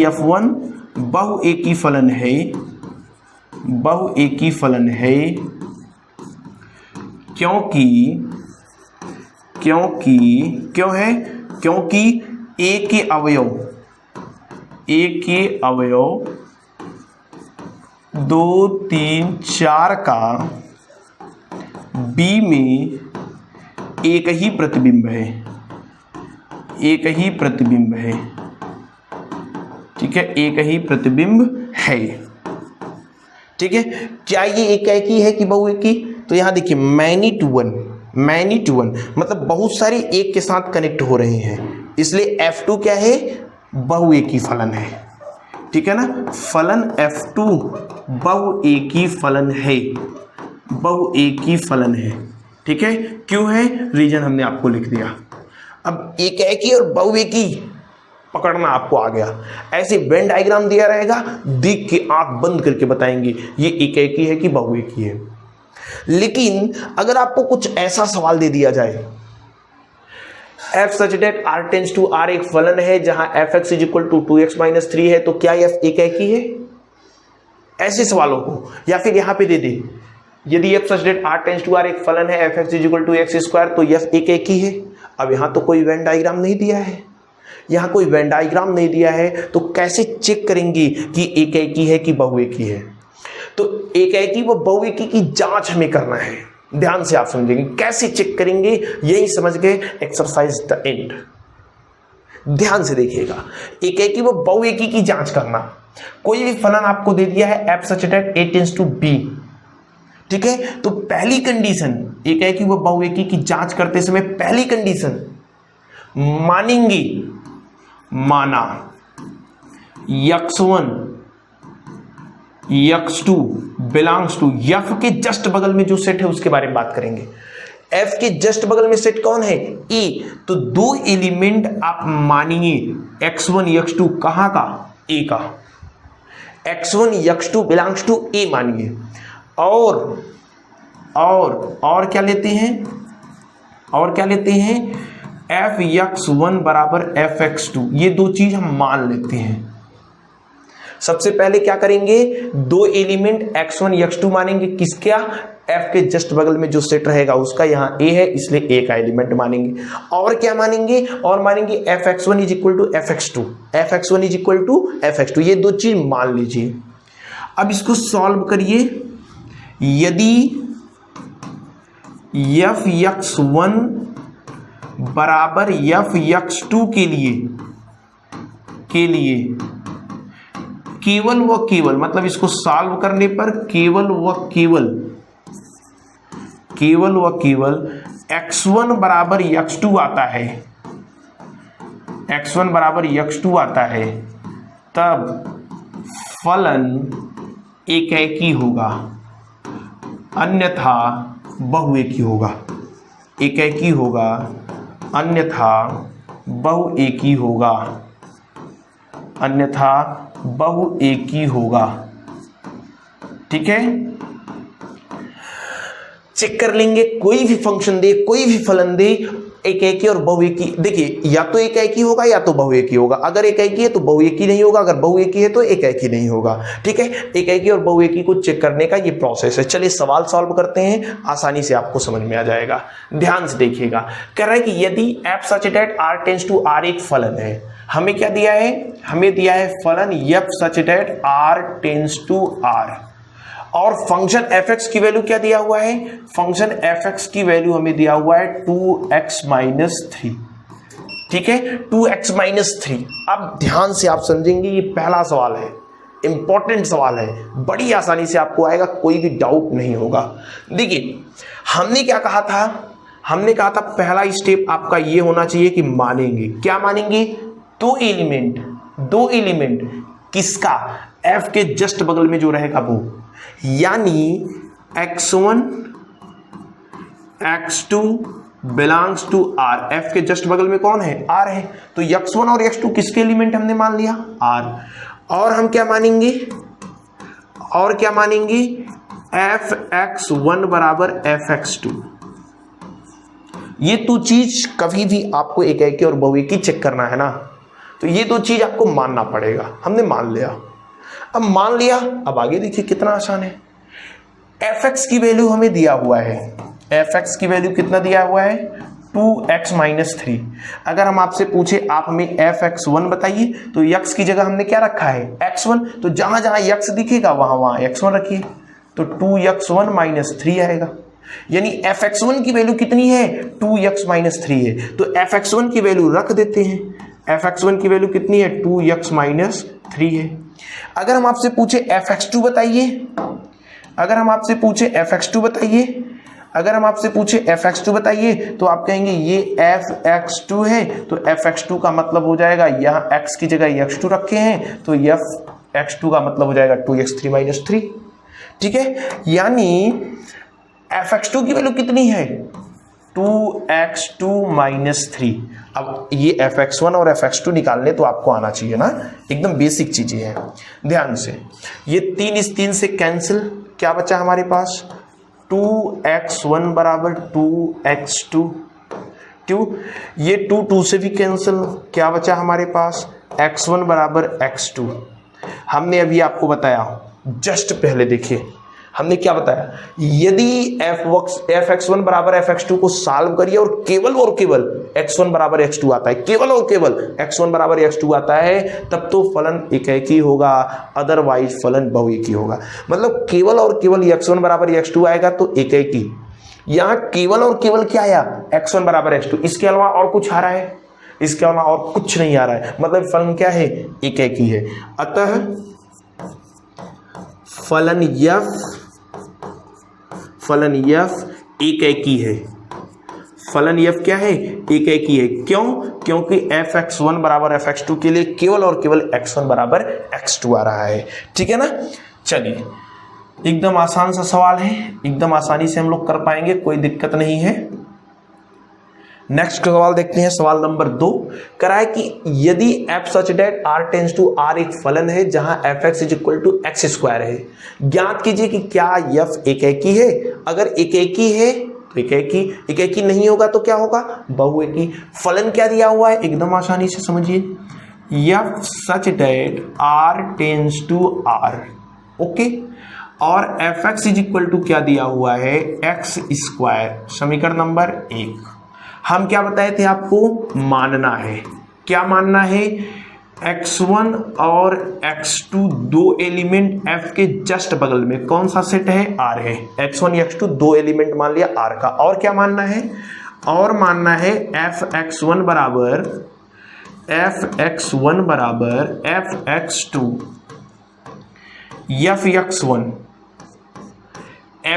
f1 बहुएकी फलन है, बहुएकी फलन है क्योंकि क्यों है? क्योंकि ए के अवयव 2 3 4 का बी में एक ही प्रतिबिंब है, एक ही प्रतिबिंब है। ठीक है, एक ही प्रतिबिंब है। ठीक है, क्या ये एकाएकी है कि बहुएकी? तो यहां देखिए मैनी टू वन मतलब बहुत सारे एक के साथ कनेक्ट हो रहे हैं, इसलिए F2 क्या है? बहुएकी फलन है। ठीक है ना, फलन F2 बहुएकी फलन है, बहुएकी फलन है। ठीक है, क्यों है? रीजन हमने आपको लिख दिया। अब एकाएकी और बहुएकी पकड़ना आपको आ गया। ऐसे वेन डायग्राम दिया रहेगा, देख के आंख बंद करके बताएंगे ये एकाएकी है कि बहुएकी है। लेकिन अगर आपको कुछ ऐसा सवाल दे दिया जाए, f such that r tends to r एक फलन है जहां fx is equal to 2x minus 3 है, तो क्या f एकाएकी है? ऐसे सवालों को, या फिर यहां पे दे दे यदि f such that r tends to r एक फलन है fx is equal to x square, तो f एकाएकी है। अब यहां तो कोई वेन डायग्राम नहीं दिया है, यहां कोई वेन डायग्राम नहीं दिया है, तो कैसे चेक करेंगे कि एकाएकी है कि बहुएकी है? तो एकाएकी व बहुएकी की जांच हमें करना है। ध्यान से आप समझेंगे कैसे चेक करेंगे, यही समझ गए, एक्सरसाइज द एंड। ध्यान से देखिएगा, एकाएकी व बहुएकी की जांच करना। कोई भी फलन आपको दे दिया है f such that a tends to b। ठीक है, तो पहली कंडीशन एकाएकी व बहुएकी की जांच करते समय पहली कंडीशन मानेंगे, माना x1 x2 belongs to f के जस्ट बगल में जो सेट है उसके बारे में बात करेंगे। f के जस्ट बगल में सेट कौन है? a। तो दो एलिमेंट आप मानिए x1 x2 कहां का? a का। x1 x2 belongs to a मानिए, और क्या लेते हैं? और क्या लेते हैं? fx1 बराबर fx2, ये दो चीज हम मान लेते हैं। सबसे पहले क्या करेंगे? दो एलिमेंट x1 x2 मानेंगे, किसका? f के जस्ट बगल में जो सेट रहेगा उसका। यहां a है इसलिए a का एलिमेंट मानेंगे। और क्या मानेंगे? और मानेंगे fx1 is equal to fx2, fx1 is equal to fx2, ये दो चीज मान लीजिए। अब इसको सॉल्व करिए। यदि fx1 बराबर fx2 के लिए केवल व केवल, मतलब इसको सॉल्व करने पर केवल व केवल x1 बराबर x2 आता है, x1 बराबर x2 आता है, तब फलन एकाएकी होगा, अन्यथा बहुएकी होगा। एकाएकी होगा अन्यथा बहुएकी होगा, अन्यथा बहुएकी होगा। ठीक है, चेक कर लेंगे। कोई भी फंक्शन दे, कोई भी फलन दे, एकाएकी और बहुएकी, देखिए या तो एकाएकी होगा या तो बहुएकी होगा। अगर एकाएकी है तो बहुएकी नहीं होगा, अगर बहुएकी है तो एकाएकी नहीं होगा। ठीक है, एकाएकी और बहुएकी को चेक करने का ये प्रोसेस है। चलिए सवाल सॉल्व करते हैं, आसानी से आपको समझ में आ जाएगा। ध्यान से देखिएगा, कह रहा है कि यदि f such that r tends to r एक फलन है, हमें क्या दिया है? हमें दिया है फलन f such that r tends to r, और फंक्शन fx की वैल्यू क्या दिया हुआ है? फंक्शन fx की वैल्यू हमें दिया हुआ है 2x माइनस 3। ठीक है, 2x माइनस 3। अब ध्यान से आप समझेंगे, ये पहला सवाल है, इंपॉर्टेंट सवाल है, बड़ी आसानी से आपको आएगा, कोई भी डाउट नहीं होगा। देखिए हमने क्या कहा था? हमने कहा था पहला स्टेप आपका ये होना चाहिए कि मानेंगे। क्या मानेंगे? दो एलिमेंट किसका? f के जस्ट बगल में जो रहेगा वो, यानी x1 x2 belongs to r। f के जस्ट बगल में कौन है? r है, तो x1 और x2 किसके एलिमेंट हमने मान लिया? r। और हम क्या मानेंगे? fx1 बराबर fx2। ये तो चीज कभी भी आपको एकाएकी और बहुएकी चेक करना है ना, तो ये दो चीज आपको मानना पड़ेगा। हमने मान लिया। अब मान लिया, अब आगे देखिए कितना आसान है। fx की वैल्यू हमें दिया हुआ है, fx की वैल्यू कितना दिया हुआ है 2x - 3। अगर हम आपसे पूछे आप हमें fx1 बताइए, तो x की जगह हमने क्या रखा है x1, तो जहां जहां x दिखेगा वहां वहां x1 रखिए, तो 2x1 - 3 आएगा। यानी fx1 की वैल्यू कितनी है 2x - 3 है, तो fx1 की वैल्यू रख देते हैं, fx1 की वैल्यू कितनी है 2x - 3 है। अगर हम आपसे पूछे fx2 बताइए, अगर हम आपसे पूछे fx2 बताइए, अगर हम आपसे पूछे fx2 बताइए, तो आप कहेंगे ये fx2 है, तो fx2 का मतलब हो जाएगा यहाँ x की जगह x2 रखे हैं, तो fx2 का मतलब हो जाएगा 2x3 - 3। ठीक है, यानी fx2 की वैल्यू कितनी है 2x2 - 3। अब ये fx1 और fx2 निकालने तो आपको आना चाहिए ना, एकदम बेसिक चीजें हैं। ध्यान से, ये 3 इस 3 से कैंसिल, क्या बचा हमारे पास 2x1 बराबर 2x2, ये 2 से भी कैंसिल, क्या बचा हमारे पास x1 बराबर x2। हमने अभी आपको बताया, जस्ट पहले देखिए हमने क्या बताया, यदि fx1 बराबर fx2 को सॉल्व करिए और केवल x1 बराबर x2 आता है, केवल और केवल x1 बराबर x2 आता है, तब तो फलन एकेकी होगा, अदरवाइज फलन बहुएकी होगा। मतलब केवल और केवल x1 बराबर x2 आएगा तो एकेकी, यहां केवल और केवल क्या आया x1 बराबर x2, इसके अलावा और कुछ आ रहा है, इसके अलावा और कुछ नहीं आ रहा है, मतलब फलन क्या है एकेकी है। अतः फलन f एकेकी है, फलन f क्या है एकेकी है। क्यों? क्योंकि fx1 बराबर fx2 के लिए केवल और केवल x1 बराबर x2 आ रहा है। ठीक है ना, चलिए एकदम आसान सा सवाल है, एकदम आसानी से हम लोग कर पाएंगे, कोई दिक्कत नहीं है। नेक्स्ट सवाल देखते हैं, सवाल नंबर 2 करा है कि यदि f such that r tends to r एक फलन है जहां fx = x² है, ज्ञात कीजिए कि क्या f एकेकी है। अगर एकेकी है तो एकेकी नहीं होगा तो क्या होगा बहुएकी। फलन क्या दिया हुआ है एकदम आसानी से समझिए, f such that r tends to r, okay, और fx = क्या दिया हुआ है x²। समीकरण नंबर 1 हम क्या बताए थे आपको, मानना है, क्या मानना है x1 और x2 दो एलिमेंट f के जस्ट बगल में, कौन सा सेट है R है, x1 x2 दो एलिमेंट मान लिया R का। और क्या मानना है, और मानना है fx1 बराबर fx2 fx1,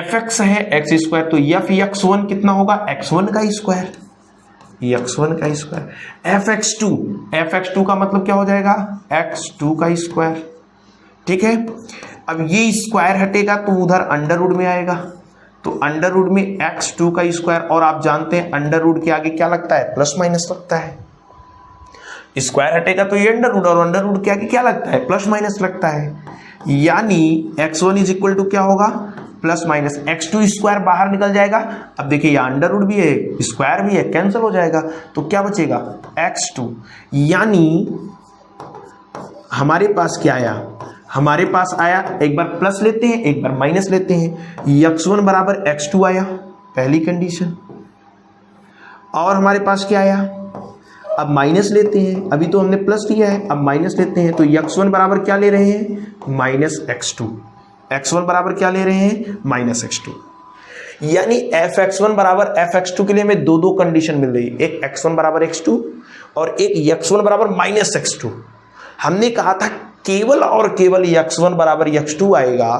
fx है x², तो fx1 कितना होगा x1 का स्क्वायर, x1 का स्क्वायर। fx2 का मतलब क्या हो जाएगा x2 का स्क्वायर। ठीक है, अब ये स्क्वायर हटेगा तो उधर अंडर रूट में आएगा, तो अंडर रूट में x2 का स्क्वायर, और आप जानते हैं अंडर रूट के आगे क्या लगता है प्लस माइनस लगता है, स्क्वायर हटेगा तो ये अंडर रूट, और अंडर रूट के आगे क्या लगता है प्लस माइनस लगता है। यानी x1 = क्या होगा प्लस माइनस, x2² बाहर निकल जाएगा। अब देखिए यहाँ अंडर रूट भी है स्क्वायर भी है, कैंसिल हो जाएगा, तो क्या बचेगा x2। यानी हमारे पास क्या आया, हमारे पास आया, एक बार प्लस लेते हैं एक बार माइनस लेते हैं, x1 बराबर x2 आया पहली कंडीशन, और हमारे पास क्या आया, अब माइनस लेते हैं, अभी तो हमने प्लस लिया है, अब माइनस लेते हैं, तो x1 बराबर क्या ले रहे हैं -x2, x1 बराबर क्या ले रहे हैं -x2। यानी fx1 बराबर fx2 के लिए हमें दो कंडीशन मिल रही है, एक x1 बराबर x2 और एक x1 बराबर -x2। हमने कहा था केवल और केवल x1 बराबर x2 आएगा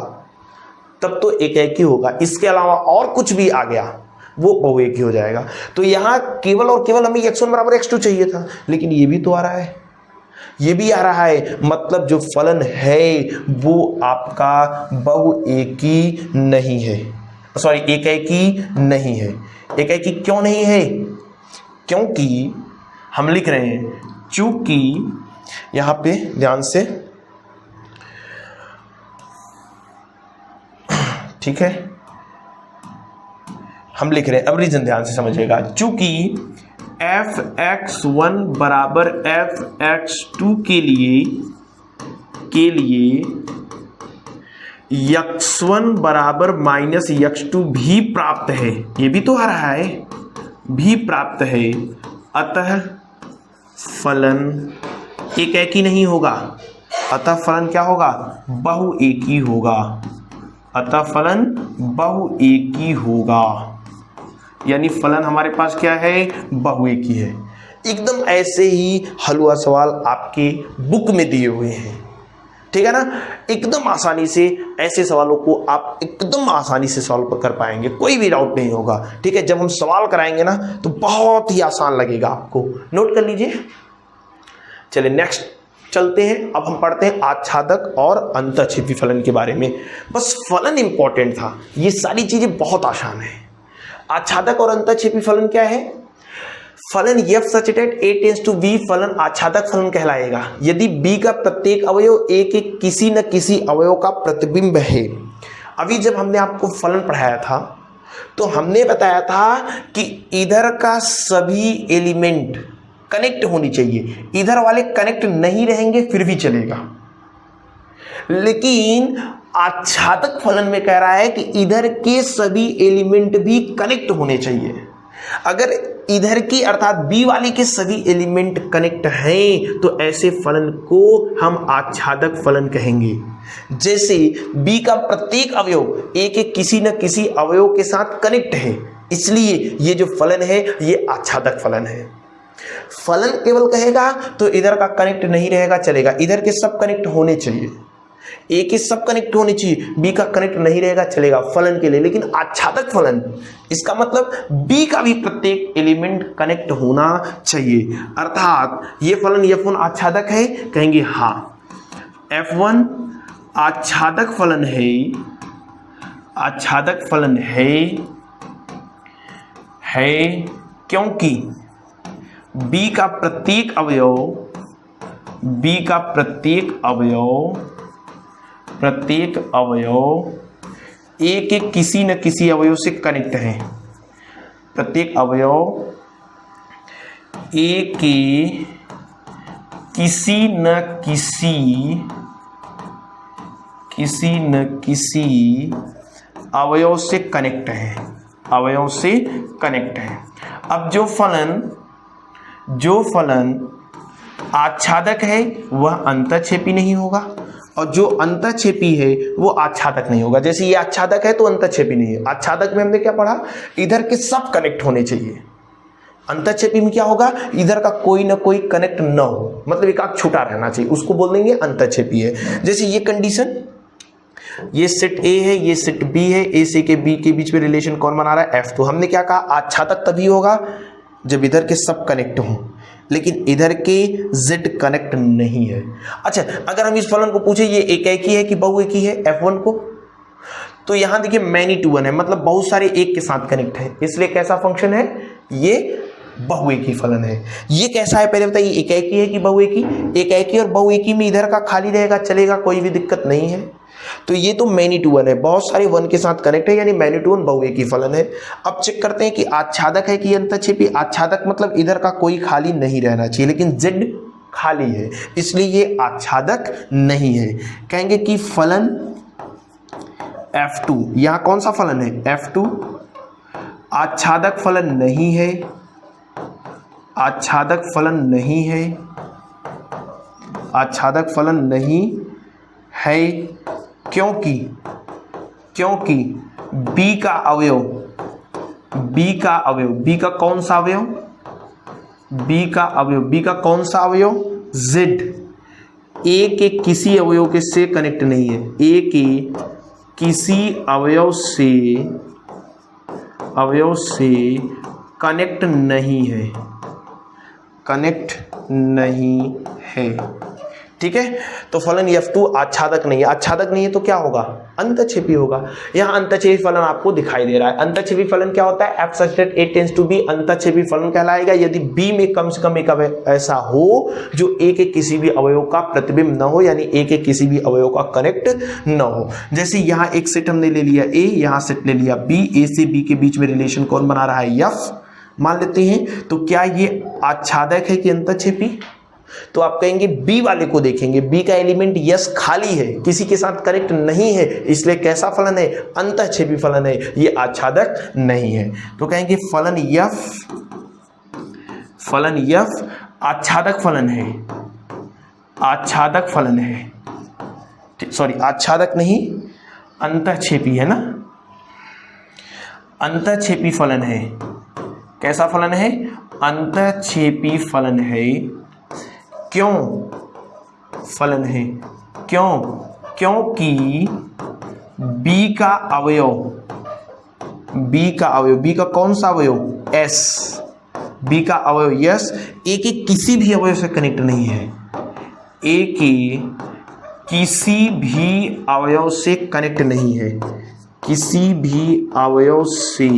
तब तो एकेकी होगा, इसके अलावा और कुछ भी आ गया वो बहुएकी हो जाएगा। तो यहाँ केवल और केवल हमें x1 बराबर x2 चाहिए था, लेकिन ये भी तो आ रहा है, ये भी आ रहा है, मतलब जो फलन है वो आपका बहुएकी नहीं है, सॉरी एकेकी नहीं है। एकेकी क्यों नहीं है, क्योंकि हम लिख रहे हैं चूंकि, यहां पे ध्यान से, ठीक है हम लिख रहे हैं, अब रीजन ध्यान से समझिएगा, चूंकि fx1 बराबर fx2 के लिए के लिए x1 बराबर माइनस x2 भी प्राप्त है, ये भी तो आ रहा है, भी प्राप्त है, अतः फलन एक एक ही नहीं होगा, अतः फलन क्या होगा, बहुएकी होगा, अतः फलन बहुएकी होगा, यानी फलन हमारे पास क्या है, बहुएकी है। एकदम ऐसे ही हलवा सवाल आपके बुक में दिए हुए हैं, ठीक है ना। एकदम आसानी से ऐसे सवालों को आप एकदम आसानी से सॉल्व कर पाएंगे, कोई भी डाउट नहीं होगा, ठीक है। जब हम सवाल कराएंगे ना तो बहुत ही आसान लगेगा आपको, नोट कर लीजिए। चलिए नेक्स्ट चलते हैं। अब हम पढ़ते हैं आच्छादक और अंतःक्षेपी फलन के बारे में। बस फलन इंपॉर्टेंट था, ये सारी चीजें बहुत आसान है। आच्छादक और अंतःक्षेपी फलन क्या है, फलन f such that a tends to b फलन आच्छादक फलन कहलाएगा यदि b का प्रत्येक अवयव a के किसी न किसी अवयव का प्रतिबिंब है। अभी जब हमने आपको फलन पढ़ाया था तो हमने बताया था कि इधर का सभी एलिमेंट कनेक्ट होनी चाहिए, इधर वाले कनेक्ट नहीं रहेंगे फिर भी चलेगा, लेकिन आच्छादक फलन में कह रहा है कि इधर के सभी एलिमेंट भी कनेक्ट होने चाहिए। अगर इधर की अर्थात बी वाली के सभी एलिमेंट कनेक्ट हैं तो ऐसे फलन को हम आच्छादक फलन कहेंगे। जैसे बी का प्रत्येक अवयव ए के किसी न किसी अवयव के साथ कनेक्ट है, इसलिए ये जो फलन है ये आच्छादक फलन है। फलन केवल कहेगा तो इधर का कनेक्ट नहीं रहेगा चलेगा, इधर के सब कनेक्ट होने चाहिए, ए के सब कनेक्ट होने चाहिए, बी का कनेक्ट नहीं रहेगा चलेगा फलन के लिए। लेकिन आच्छादक फलन इसका मतलब बी का भी प्रत्येक एलिमेंट कनेक्ट होना चाहिए, अर्थात ये फलन F1 आच्छादक है, कहेंगे हाँ F1 आच्छादक फलन है, आच्छादक फलन है क्योंकि बी का प्रत्येक अवयव, बी का प्रत्येक अवयव ए के किसी न किसी अवयव से कनेक्ट है, प्रत्येक अवयव ए के किसी न किसी अवयव से कनेक्ट है, अवयव से कनेक्ट है। अब जो फलन आच्छादक है वह अंतःक्षेपी नहीं होगा और जो अंतःक्षेपी है वो आच्छादक नहीं होगा। जैसे ये आच्छादक है तो अंतःक्षेपी नहीं है। आच्छादक में हमने क्या पढ़ा, इधर के सब कनेक्ट होने चाहिए। अंतःक्षेपी में क्या होगा, इधर का कोई ना कोई कनेक्ट ना हो, मतलब एक आग छूटा रहना चाहिए, उसको बोल देंगे अंतःक्षेपी है। जैसे ये कंडीशन, ये सेट ए है, ये सेट बी है, ए से के बी के बीच में रिलेशन कौन बना रहा है, F। तो हमने क्या कहा, आच्छादक तभी होगा जब इधर के सब कनेक्ट हों, लेकिन इधर के Z कनेक्ट नहीं है। अच्छा, अगर हम इस फलन को पूछे ये एकाएकी है कि बहुएकी है F1 को, तो यहां देखिए मैनी टू वन है, मतलब बहुत सारे एक के साथ कनेक्ट है, इसलिए कैसा फंक्शन है, ये बहुएकी फलन है। ये कैसा है पहले बताइए, एकाएकी है कि बहुएकी, एकाएकी और बहुएकी में इधर का खाली रहेगा चलेगा, कोई भी दिक्कत नहीं है। तो ये तो मैनी टू वन है, बहुत सारे वन के साथ कनेक्ट है, यानी मैनी टू वन बहुएकी फलन है। अब चेक करते हैं कि आच्छादक है कि अंतःक्षेपी। आच्छादक मतलब इधर का कोई खाली नहीं रहना चाहिए, लेकिन Z खाली है, इसलिए ये आच्छादक नहीं है। कहेंगे कि फलन F2, यहां कौन सा फलन है, F2 आच्छादक फलन नहीं है, आच्छादक फलन नहीं है, आच्छादक फलन नहीं है क्योंकि B का अवयव, B का कौन सा अवयव, B का कौन सा अवयव, Z A के किसी अवयव के से कनेक्ट नहीं है, A के किसी अवयव से कनेक्ट नहीं है, ठीक है। तो फलन F2 आच्छादक नहीं है, आच्छादक नहीं है तो क्या होगा, अंतःक्षेपी होगा। यहाँ अंतःक्षेपी फलन आपको दिखाई दे रहा है। अंतःक्षेपी फलन क्या होता है, F such that A tends to B अंतःक्षेपी फलन कहलाएगा यदि B में कम से कम एक ऐसा हो जो A के किसी भी अवयव का प्रतिबिंब न हो, यानी A के किसी भी अवयव का कनेक्ट न हो। जैसे यहाँ एक सेट हमने ले लिया A, यहाँ सेट ले लिया B, A से B के बीच में रिलेशन कौन बना रहा है, F मान लेते हैं। तो क्या ये आच्छादक है कि अंतःक्षेपी, तो आप कहेंगे बी वाले को देखेंगे, बी का एलिमेंट यस खाली है, किसी के साथ कनेक्ट नहीं है, इसलिए कैसा फलन है, अंतःक्षेपी फलन है, ये आच्छादक नहीं है। तो कहेंगे फलन यफ आच्छादक फलन है, आच्छादक फलन है, सॉरी आच्छादक नहीं अंतःक्षेपी है ना, अंतःक्षेपी फलन है। कैसा फलन है, अंतःक्षेपी फलन है। क्यों फलन है, क्योंकि बी का अवयव, बी का कौन सा अवयव, एस, बी का अवयव यस ए के किसी भी अवयव से कनेक्ट नहीं है, ए के किसी भी अवयव से कनेक्ट नहीं है, किसी भी अवयव से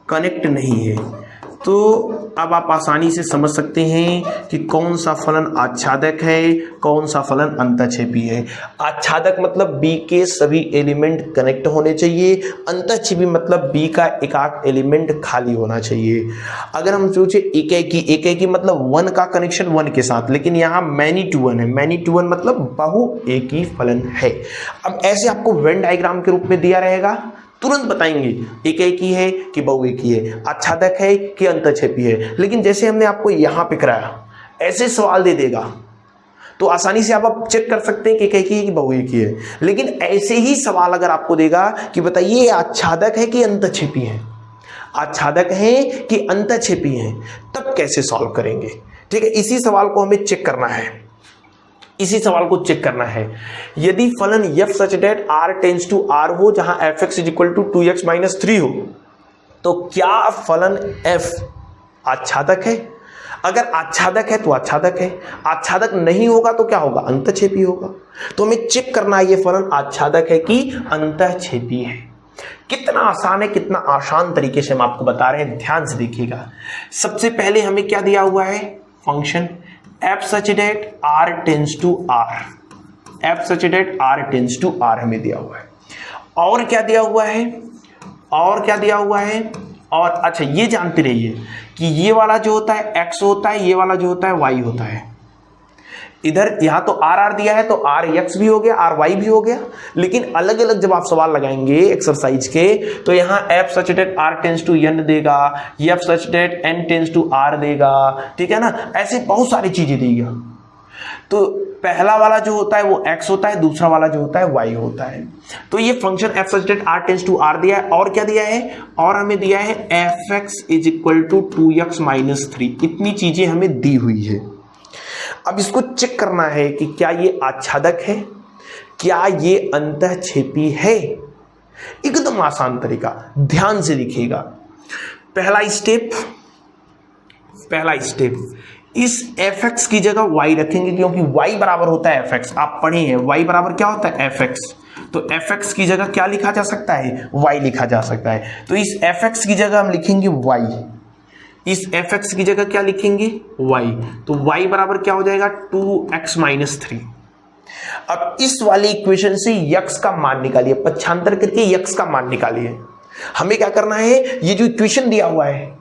कनेक्ट नहीं है। तो अब आप आसानी से समझ सकते हैं कि कौन सा फलन आच्छादक है, कौन सा फलन अंतःक्षेपी है। आच्छादक मतलब बी के सभी एलिमेंट कनेक्ट होने चाहिए, अंतःक्षेपी मतलब बी का एकाक एलिमेंट खाली होना चाहिए। अगर हम सोचे एकाकी मतलब वन का कनेक्शन वन के साथ, लेकिन यहाँ मैनी टू वन है, मैनी टू वन मतलब बहु एकी फलन है। अब ऐसे आपको वेन डायग्राम के रूप में दिया रहेगा, तुरंत बताएंगे एकाकी है कि बहुएकी है, आच्छादक है कि अंतःक्षेपी है। लेकिन जैसे हमने आपको यहां पे कराया, ऐसे सवाल दे देगा तो आसानी से आप चेक कर सकते हैं कि एकाकी है कि बहुएकी है। लेकिन ऐसे ही सवाल अगर आपको देगा कि बताइए आच्छादक है कि अंतःक्षेपी है, आच्छादक है कि अंतःक्षेपी है, तब कैसे सॉल्व करेंगे। ठीक है, इसी सवाल को हमें चेक करना है, इसी सवाल को चेक करना है। यदि फलन f such that r tends to r हो, जहां fx is equal to 2x minus 3 हो, तो क्या फलन f आच्छादक है? अगर आच्छादक है तो आच्छादक है, आच्छादक नहीं होगा तो क्या होगा, अंतःक्षेपी होगा। तो हमें चेक करना है ये फलन आच्छादक है कि अंतःक्षेपी है। कितना आसान है, कितना आसान तरीके से हम आपको बता रहे हैं, ध्यान से देखिएगा। सबसे पहले हमें क्या दिया हुआ है, function f such that r tends to r, f such that r tends to r हमें दिया हुआ है। और क्या दिया हुआ है, और क्या दिया हुआ है, और अच्छा ये जानते रहिए कि ये वाला जो होता है x होता है, ये वाला जो होता है y होता है। इधर यहां तो आर आर दिया है तो आर एक्स भी हो गया, आर वाई भी हो गया। लेकिन अलग अलग जब आप सवाल लगाएंगे एक्सरसाइज के, तो यहाँ f such that R tends to N देगा, f such that N tends to R देगा, ठीक है ना। ऐसे बहुत सारी चीजें देगा। तो पहला वाला जो होता है वो x होता है, दूसरा वाला जो होता है y होता है। तो ये function f such that r tends to r दिया है। और क्या दिया है, और हमें दिया है fx is equal to 2x minus 3। इतनी चीजें हमें दी हुई है। अब इसको चेक करना है कि क्या ये आच्छादक है, क्या ये अंतःक्षेपी है। एकदम आसान तरीका, ध्यान से देखिएगा। पहला स्टेप इस fx की जगह y रखेंगे, क्योंकि y बराबर होता है fx। आप पढ़े हैं y बराबर क्या होता है, fx। तो fx की जगह क्या लिखा जा सकता है, y लिखा जा सकता है। तो इस fx की जगह हम लिखेंगे y, इस fx की जगह क्या लिखेंगे, y। तो y बराबर क्या हो जाएगा, 2x माइनस 3। अब इस वाली इक्वेशन से x का मान निकालिए, पक्षांतर करके x का मान निकालिए। हमें क्या करना है, ये जो इक्वेशन दिया हुआ है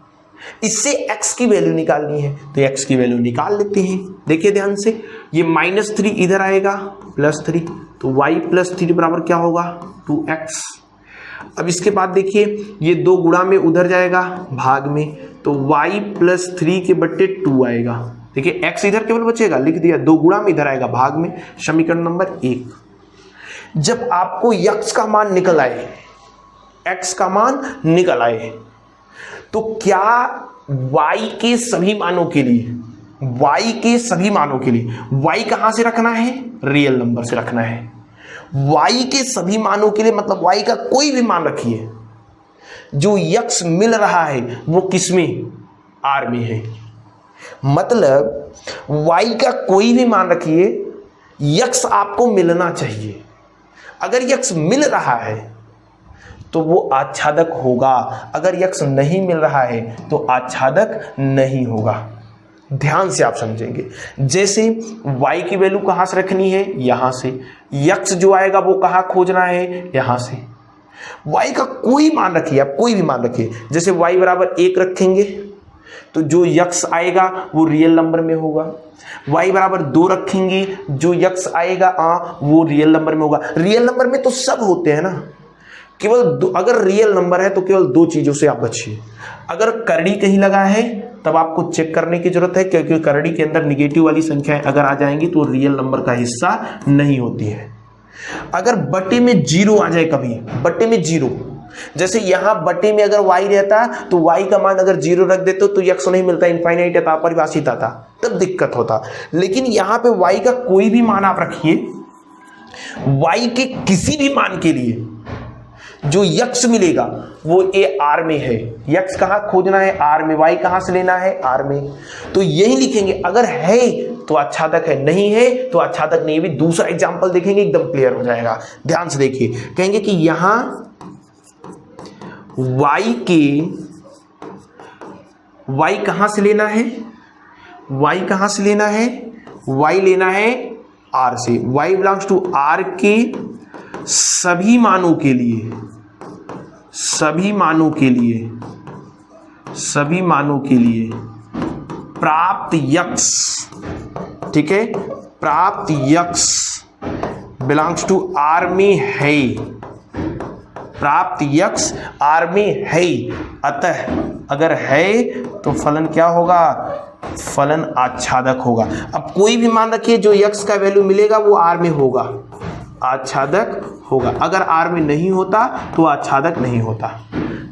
इससे x की वैल्यू निकालनी है। तो x की वैल्यू निकाल लेते हैं। देखिए ध्यान से, ये -3 इधर आएगा +3, तो y + 3 बराबर क्या होगा, 2x। अब इसके बाद देखिए, ये 2 गुणा में उधर जाएगा भाग में, तो y + 3 के बट्टे 2 आएगा। देखिए x इधर केवल बचेगा, लिख दिया, 2 गुणा में इधर आएगा भाग में, समीकरण नंबर 1। जब आपको x का मान निकल आए, x का मान निकल आए, तो क्या y के सभी मानों के लिए, y के सभी मानों के लिए y कहां से रखना है, रियल नंबर से रखना है। y के सभी मानों के लिए मतलब y का कोई भी मान रखिए, जो x मिल रहा है वो किसमें, r में है। मतलब y का कोई भी मान रखिए, x आपको मिलना चाहिए। अगर x मिल रहा है तो वो आच्छादक होगा, अगर x नहीं मिल रहा है तो आच्छादक नहीं होगा। ध्यान से आप समझेंगे। जैसे y की वैल्यू कहां से रखनी है, यहां से। x जो आएगा वो कहां खोजना है, यहां से। y का कोई मान रखिए, आप कोई भी मान रखिए। जैसे y बराबर 1 रखेंगे तो जो यक्स आएगा वो रियल नंबर में होगा। y बराबर 2 रखेंगे, जो यक्स आएगा वो रियल नंबर में होगा। रियल नंबर में तो सब होते हैं ना, केवल अगर रियल नंबर है तो केवल 2 चीजों से आप बचिए। अगर करड़ी कहीं लगा है तब आपको चेक करने की जरूरत है, क्योंकि करड़ी के अंदर निगेटिव वाली संख्याएं अगर आ जाएंगी तो रियल नंबर का हिस्सा नहीं होती है। अगर बटे में 0 आ जाए, कभी बटे में 0, जैसे यहां बटे में अगर y रहता तो y का मान अगर 0 रख देते तो x नहीं मिलता, इनफाइनाइट था, अपरिभाषित था, तब दिक्कत होता। लेकिन यहां पे y का कोई भी मान आप रखिए, y के किसी भी मान के लिए जो यक्स मिलेगा वो आर में है। यक्स कहां खोजना है? आर में। y कहां से लेना है? आर में। तो यही लिखेंगे, अगर है तो आच्छादक है, नहीं है तो आच्छादक नहीं है। भी दूसरा एग्जांपल देखेंगे, एकदम क्लियर हो जाएगा। ध्यान से देखिए, कहेंगे कि यहां y कहां से लेना है? y कहां से लेना है? y लेना है r से। y बिलोंग्स टू r के सभी मानों के लिए, सभी मानों के लिए, सभी मानों के लिए प्राप्त यक्स, ठीक है, प्राप्त यक्स बिलोंग्स टू आर में है, प्राप्त यक्स आर में है। अतः अगर है तो फलन क्या होगा? फलन आच्छादक होगा। अब कोई भी मान रखिए, जो यक्स का वैल्यू मिलेगा वो आर में होगा, आच्छादक होगा। अगर आर में नहीं होता तो आच्छादक नहीं होता।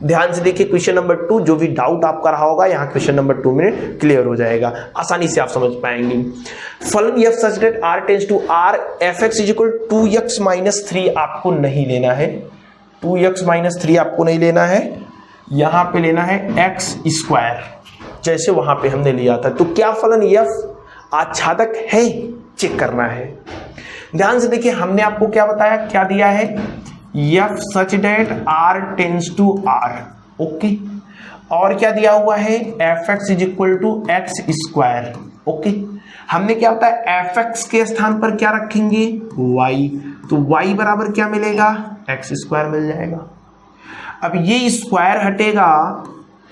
ध्यान से देखिए क्वेश्चन नंबर 2, जो भी डाउट आपका रहा होगा यहाँ क्वेश्चन नंबर 2 में क्लियर हो जाएगा, आसानी से आप समझ पाएंगे। फलन f such that r tends to r fx equal 2x minus 3 आपको नहीं लेना है, 2x माइनस 3 आपको नहीं लेना है, यहाँ पे लेना है x स्क्वायर, जैसे वहां पे हमने लिया था। तो क्या फलन f आच्छादक है, चेक करना है। ध्यान से देखिए, हमने आपको क्या बताया, क्या दिया है? f such that r tends to r, okay. और क्या दिया हुआ है? fx is equal to X square, okay. हमने क्या होता है, fx के स्थान पर क्या रखेंगे? y, तो y बराबर क्या मिलेगा? एक्स स्क्वायर मिल जाएगा। अब ये स्क्वायर हटेगा,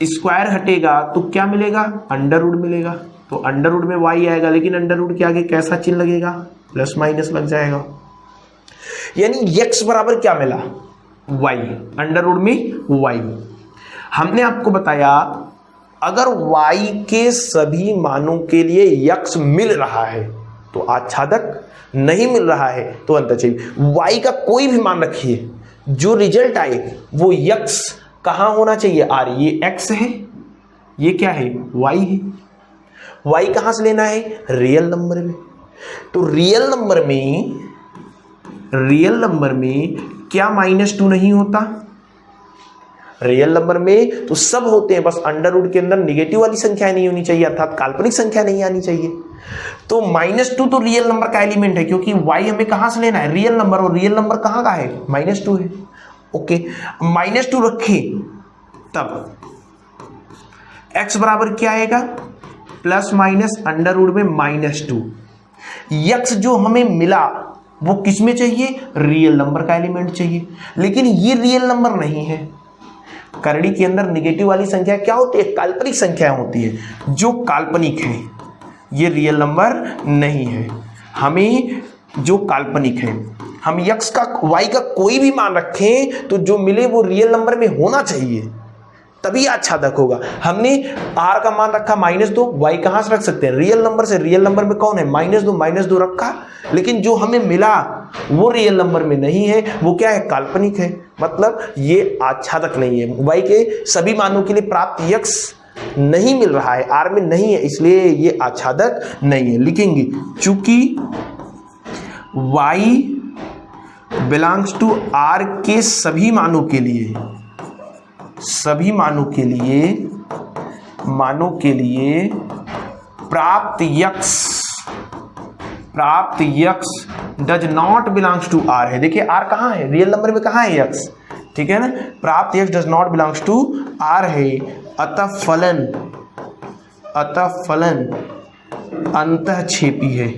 स्क्वायर हटेगा तो क्या मिलेगा? अंडर रूट मिलेगा। तो अंडर रूट में y आएगा, लेकिन अंडर रूट के आगे कैसा चिन्ह लगेगा? प्लस माइनस लग जाएगा। यानी x बराबर क्या मिला? y, अंडर रूट में y। हमने आपको बताया अगर y के सभी मानों के लिए x मिल रहा है तो आच्छादक, नहीं मिल रहा है तो अंतःछेदी। y का कोई भी मान रखिए, जो रिजल्ट आए वो x कहां होना चाहिए? r। ये x है, ये क्या है? y है। y कहां से लेना है? रियल नंबर में। तो रियल नंबर में क्या -2 नहीं होता? रियल नंबर में तो सब होते हैं, बस अंडर रूट के अंदर निगेटिव वाली संख्या नहीं होनी चाहिए, अर्थात काल्पनिक संख्या नहीं आनी चाहिए। तो -2 तो रियल नंबर का एलिमेंट है, क्योंकि y हमें कहां से लेना है? रियल नंबर, और रियल नंबर कहां का है? -2 है, ओके। -2 रखे तब x बराबर क्या आएगा? प्लस माइनस अंडर रूट में -2। यक्स जो हमें मिला वो किस में चाहिए? रियल नंबर का एलिमेंट चाहिए, लेकिन ये रियल नंबर नहीं है। करड़ी के अंदर निगेटिव वाली संख्या क्या होती है? काल्पनिक संख्या होती है। जो काल्पनिक है ये रियल नंबर नहीं है। हमें जो काल्पनिक है, हम यक्स का, वाई का कोई भी मान रखें तो जो मिले वो रियल नंबर में होना चाहिए, तभी आच्छादक होगा। हमने r का मान रखा -2, y कहां से रख सकते हैं? रियल नंबर से। रियल नंबर में कौन है? -2 रखा, लेकिन जो हमें मिला वो रियल नंबर में नहीं है, वो क्या है? काल्पनिक है। मतलब ये आच्छादक नहीं है। y के सभी मानों के लिए प्राप्त यक्स नहीं मिल रहा है, r में नहीं है, इसलिए ये आच्छादक नहीं है। लिखेंगे चूंकि y बिलोंग्स टू r के सभी मानों के लिए, सभी मानों के लिए प्राप्त यक्स does not belongs to r है। देखिए r कहाँ है? रियल नंबर में कहाँ है यक्स? ठीक है ना। प्राप्त यक्स does not belongs to r है। अतः फलन अंतःक्षेपी है।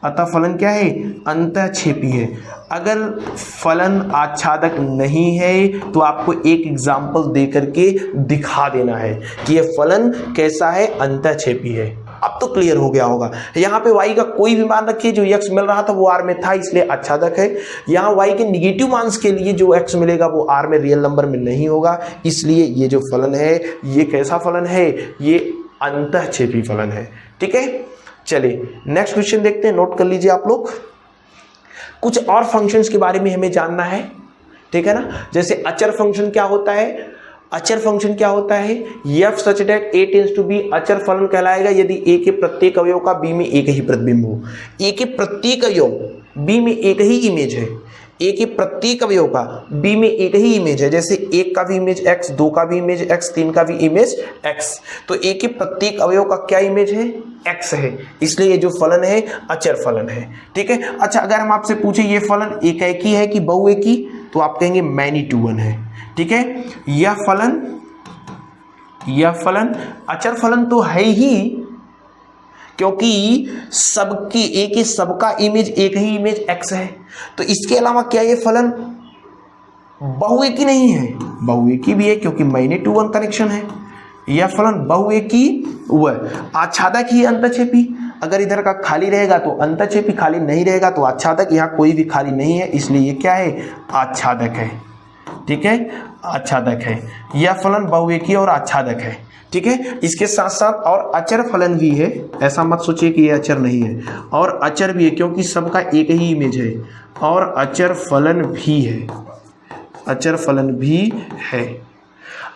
अतः फलन क्या है? अंतःक्षेपी है। अगर फलन आच्छादक नहीं है तो आपको एक एग्जाम्पल दे करके दिखा देना है कि यह फलन कैसा है, अंतःक्षेपी है। अब तो क्लियर हो गया होगा। यहाँ पे y का कोई भी मान रखिए, जो x मिल रहा था वो r में था इसलिए आच्छादक है। यहाँ y के निगेटिव मान्स के लिए जो x मिलेगा वो r में रियल नंबर में नहीं होगा, इसलिए ये जो फलन है ये कैसा फलन है, ये अंतःक्षेपी फलन है। ठीक है, चलिए नेक्स्ट क्वेश्चन देखते हैं, नोट कर लीजिए आप लोग। कुछ और फंक्शंस के बारे में हमें जानना है, ठीक है ना। जैसे अचर फंक्शन क्या होता है, अचर फंक्शन क्या होता है, f such that a tends to B अचर फलन कहलाएगा यदि a के प्रत्येक अवयव का b में एक ही प्रतिबिंब हो। a के प्रत्येक अवयव b में एक ही इमेज है, a के प्रत्येक अवयव का b में एक ही इमेज है, जैसे 1 का भी इमेज x, 2 का भी इमेज x, 3 का भी इमेज x, तो a के प्रत्येक अवयव का क्या इमेज है, x है, इसलिए ये जो फलन है अचर फलन है। ठीक है, अच्छा अगर हम आपसे पूछे ये फलन एकाएकी है कि बहुएकी, तो आप कहेंगे मैनी टू वन है। ठीक है, यह फलन अचर फलन तो है ही, क्योंकि सबकी एक ही सबका इमेज एक ही इमेज x है। तो इसके अलावा क्या ये फलन बहुएकी नहीं है, बहुएकी भी है क्योंकि मैनी टू वन कनेक्शन है। यह फलन बहुएकी वह आच्छादक ही अंतःक्षेपी, अगर इधर का खाली रहेगा तो अंतःक्षेपी, खाली नहीं रहेगा तो आच्छादक। यहाँ कोई भी खाली नहीं है इसलिए ये क्या है, आच्छादक है। ठीक है, आच्छादक है, यह फलन बहुएकी और आच्छादक है। ठीक है, इसके साथ साथ और अचर फलन भी है, ऐसा मत सोचिए कि ये अचर नहीं है, और अचर भी है क्योंकि सबका एक ही इमेज है, और अचर फलन भी है, अचर फलन भी है।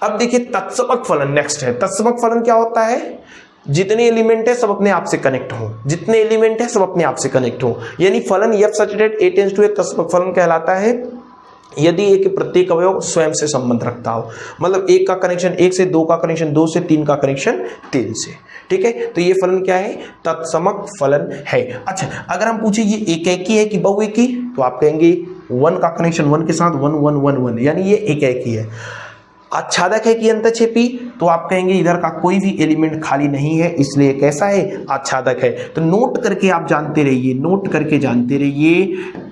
अब देखिए तत्समक फलन नेक्स्ट है। तत्समक फलन क्या होता है, जितने एलिमेंट है सब अपने आप से कनेक्ट हो, जितने एलिमेंट है सब अपने आप से कनेक्ट हो, यानी फलन f such that a tends to a तत्समक फलन कहलाता है यदि एक के प्रत्येक अवयव स्वयं से संबंध रखता हो, मतलब एक का कनेक्शन 1 से, 2 का कनेक्शन 2 से, 3 का कनेक्शन 3 से। ठीक है, तो ये फलन क्या है, तत्समक फलन है। अच्छा अगर हम पूछे ये एकाएकी है कि बहुएकी, तो आप कहेंगे 1 का कनेक्शन 1 के साथ 1 1 1 1, यानी ये एकाएकी है। आच्छादक है कि अंतःक्षेपी, तो आप कहेंगे इधर का कोई भी एलिमेंट खाली नहीं है इसलिए कैसा है, आच्छादक है। तो नोट करके आप जानते रहिए, नोट करके जानते रहिए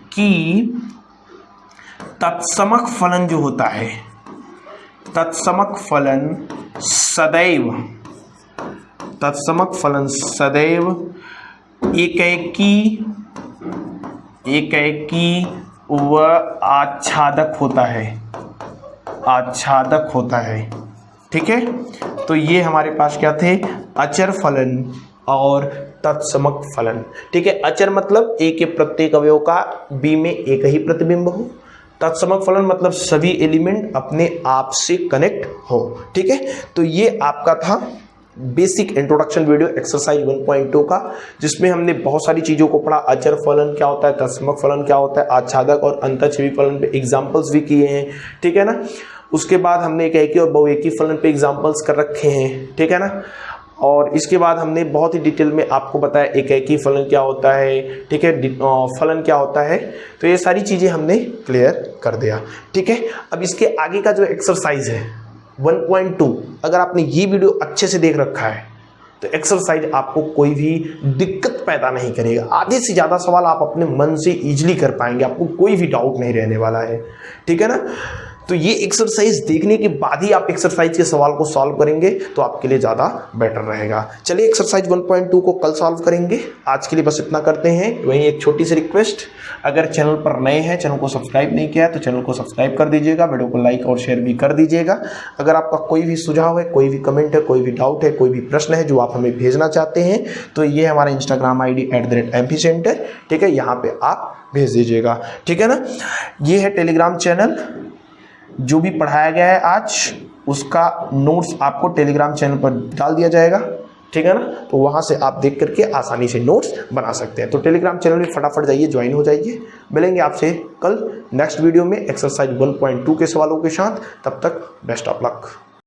कि तत्समक फलन जो होता है, तत्समक फलन सदैव, तत्समक फलन सदैव एकाएकी व आच्छादक होता है, आच्छादक होता है। ठीक है, तो ये हमारे पास क्या थे, अचर फलन और तत्समक फलन। ठीक है, अचर मतलब a के प्रत्येक अवयव का b में एक ही प्रतिबिंब हो, तत्समक फलन मतलब सभी एलिमेंट अपने आप से कनेक्ट हो। ठीक है, तो ये आपका था बेसिक इंट्रोडक्शन वीडियो एक्सरसाइज 1.2 का, जिसमें हमने बहुत सारी चीज़ों को पढ़ा। अचर फलन क्या होता है, तत्समक फलन क्या होता है, आच्छादक और अंतःक्षेपी फलन पे एग्जाम्पल्स भी किए हैं। ठीक है ना, उसके बाद हमने एकाएकी और बहुएकी फलन पे एग्जाम्पल्स कर रखे हैं। ठीक है ना, और इसके बाद हमने बहुत ही डिटेल में आपको बताया एकाएकी फलन क्या होता है, ठीक है, फलन क्या होता है, तो ये सारी चीज़ें हमने क्लियर कर दिया। ठीक है, अब इसके आगे का जो एक्सरसाइज है 1.2, अगर आपने ये वीडियो अच्छे से देख रखा है तो एक्सरसाइज आपको कोई भी दिक्कत पैदा नहीं करेगा। आधे से ज़्यादा सवाल आप अपने मन से ईजिली कर पाएंगे, आपको कोई भी डाउट नहीं रहने वाला है। ठीक है ना, तो ये एक्सरसाइज देखने के बाद ही आप एक्सरसाइज के सवाल को सॉल्व करेंगे तो आपके लिए ज़्यादा बेटर रहेगा। चलिए एक्सरसाइज 1.2 को कल सॉल्व करेंगे। आज के लिए बस इतना करते हैं। वहीं एक छोटी सी रिक्वेस्ट, अगर चैनल पर नए हैं, चैनल को सब्सक्राइब नहीं किया है तो चैनल को सब्सक्राइब कर दीजिएगा, वीडियो को लाइक और शेयर भी कर दीजिएगा। अगर आपका कोई भी सुझाव है, कोई भी कमेंट है, कोई भी डाउट है, कोई भी प्रश्न है जो आप हमें भेजना चाहते हैं, तो ये हमारा इंस्टाग्राम ID @mvcenter, ठीक है, यहाँ पे आप भेज दीजिएगा। ठीक है ना, ये है टेलीग्राम चैनल, जो भी पढ़ाया गया है आज उसका नोट्स आपको टेलीग्राम चैनल पर डाल दिया जाएगा। ठीक है ना, तो वहाँ से आप देख करके आसानी से नोट्स बना सकते हैं। तो टेलीग्राम चैनल में फटाफट जाइए, ज्वाइन हो जाइए। मिलेंगे आपसे कल नेक्सट वीडियो में एक्सरसाइज 1.2 के सवालों के साथ। तब तक बेस्ट ऑफ लक।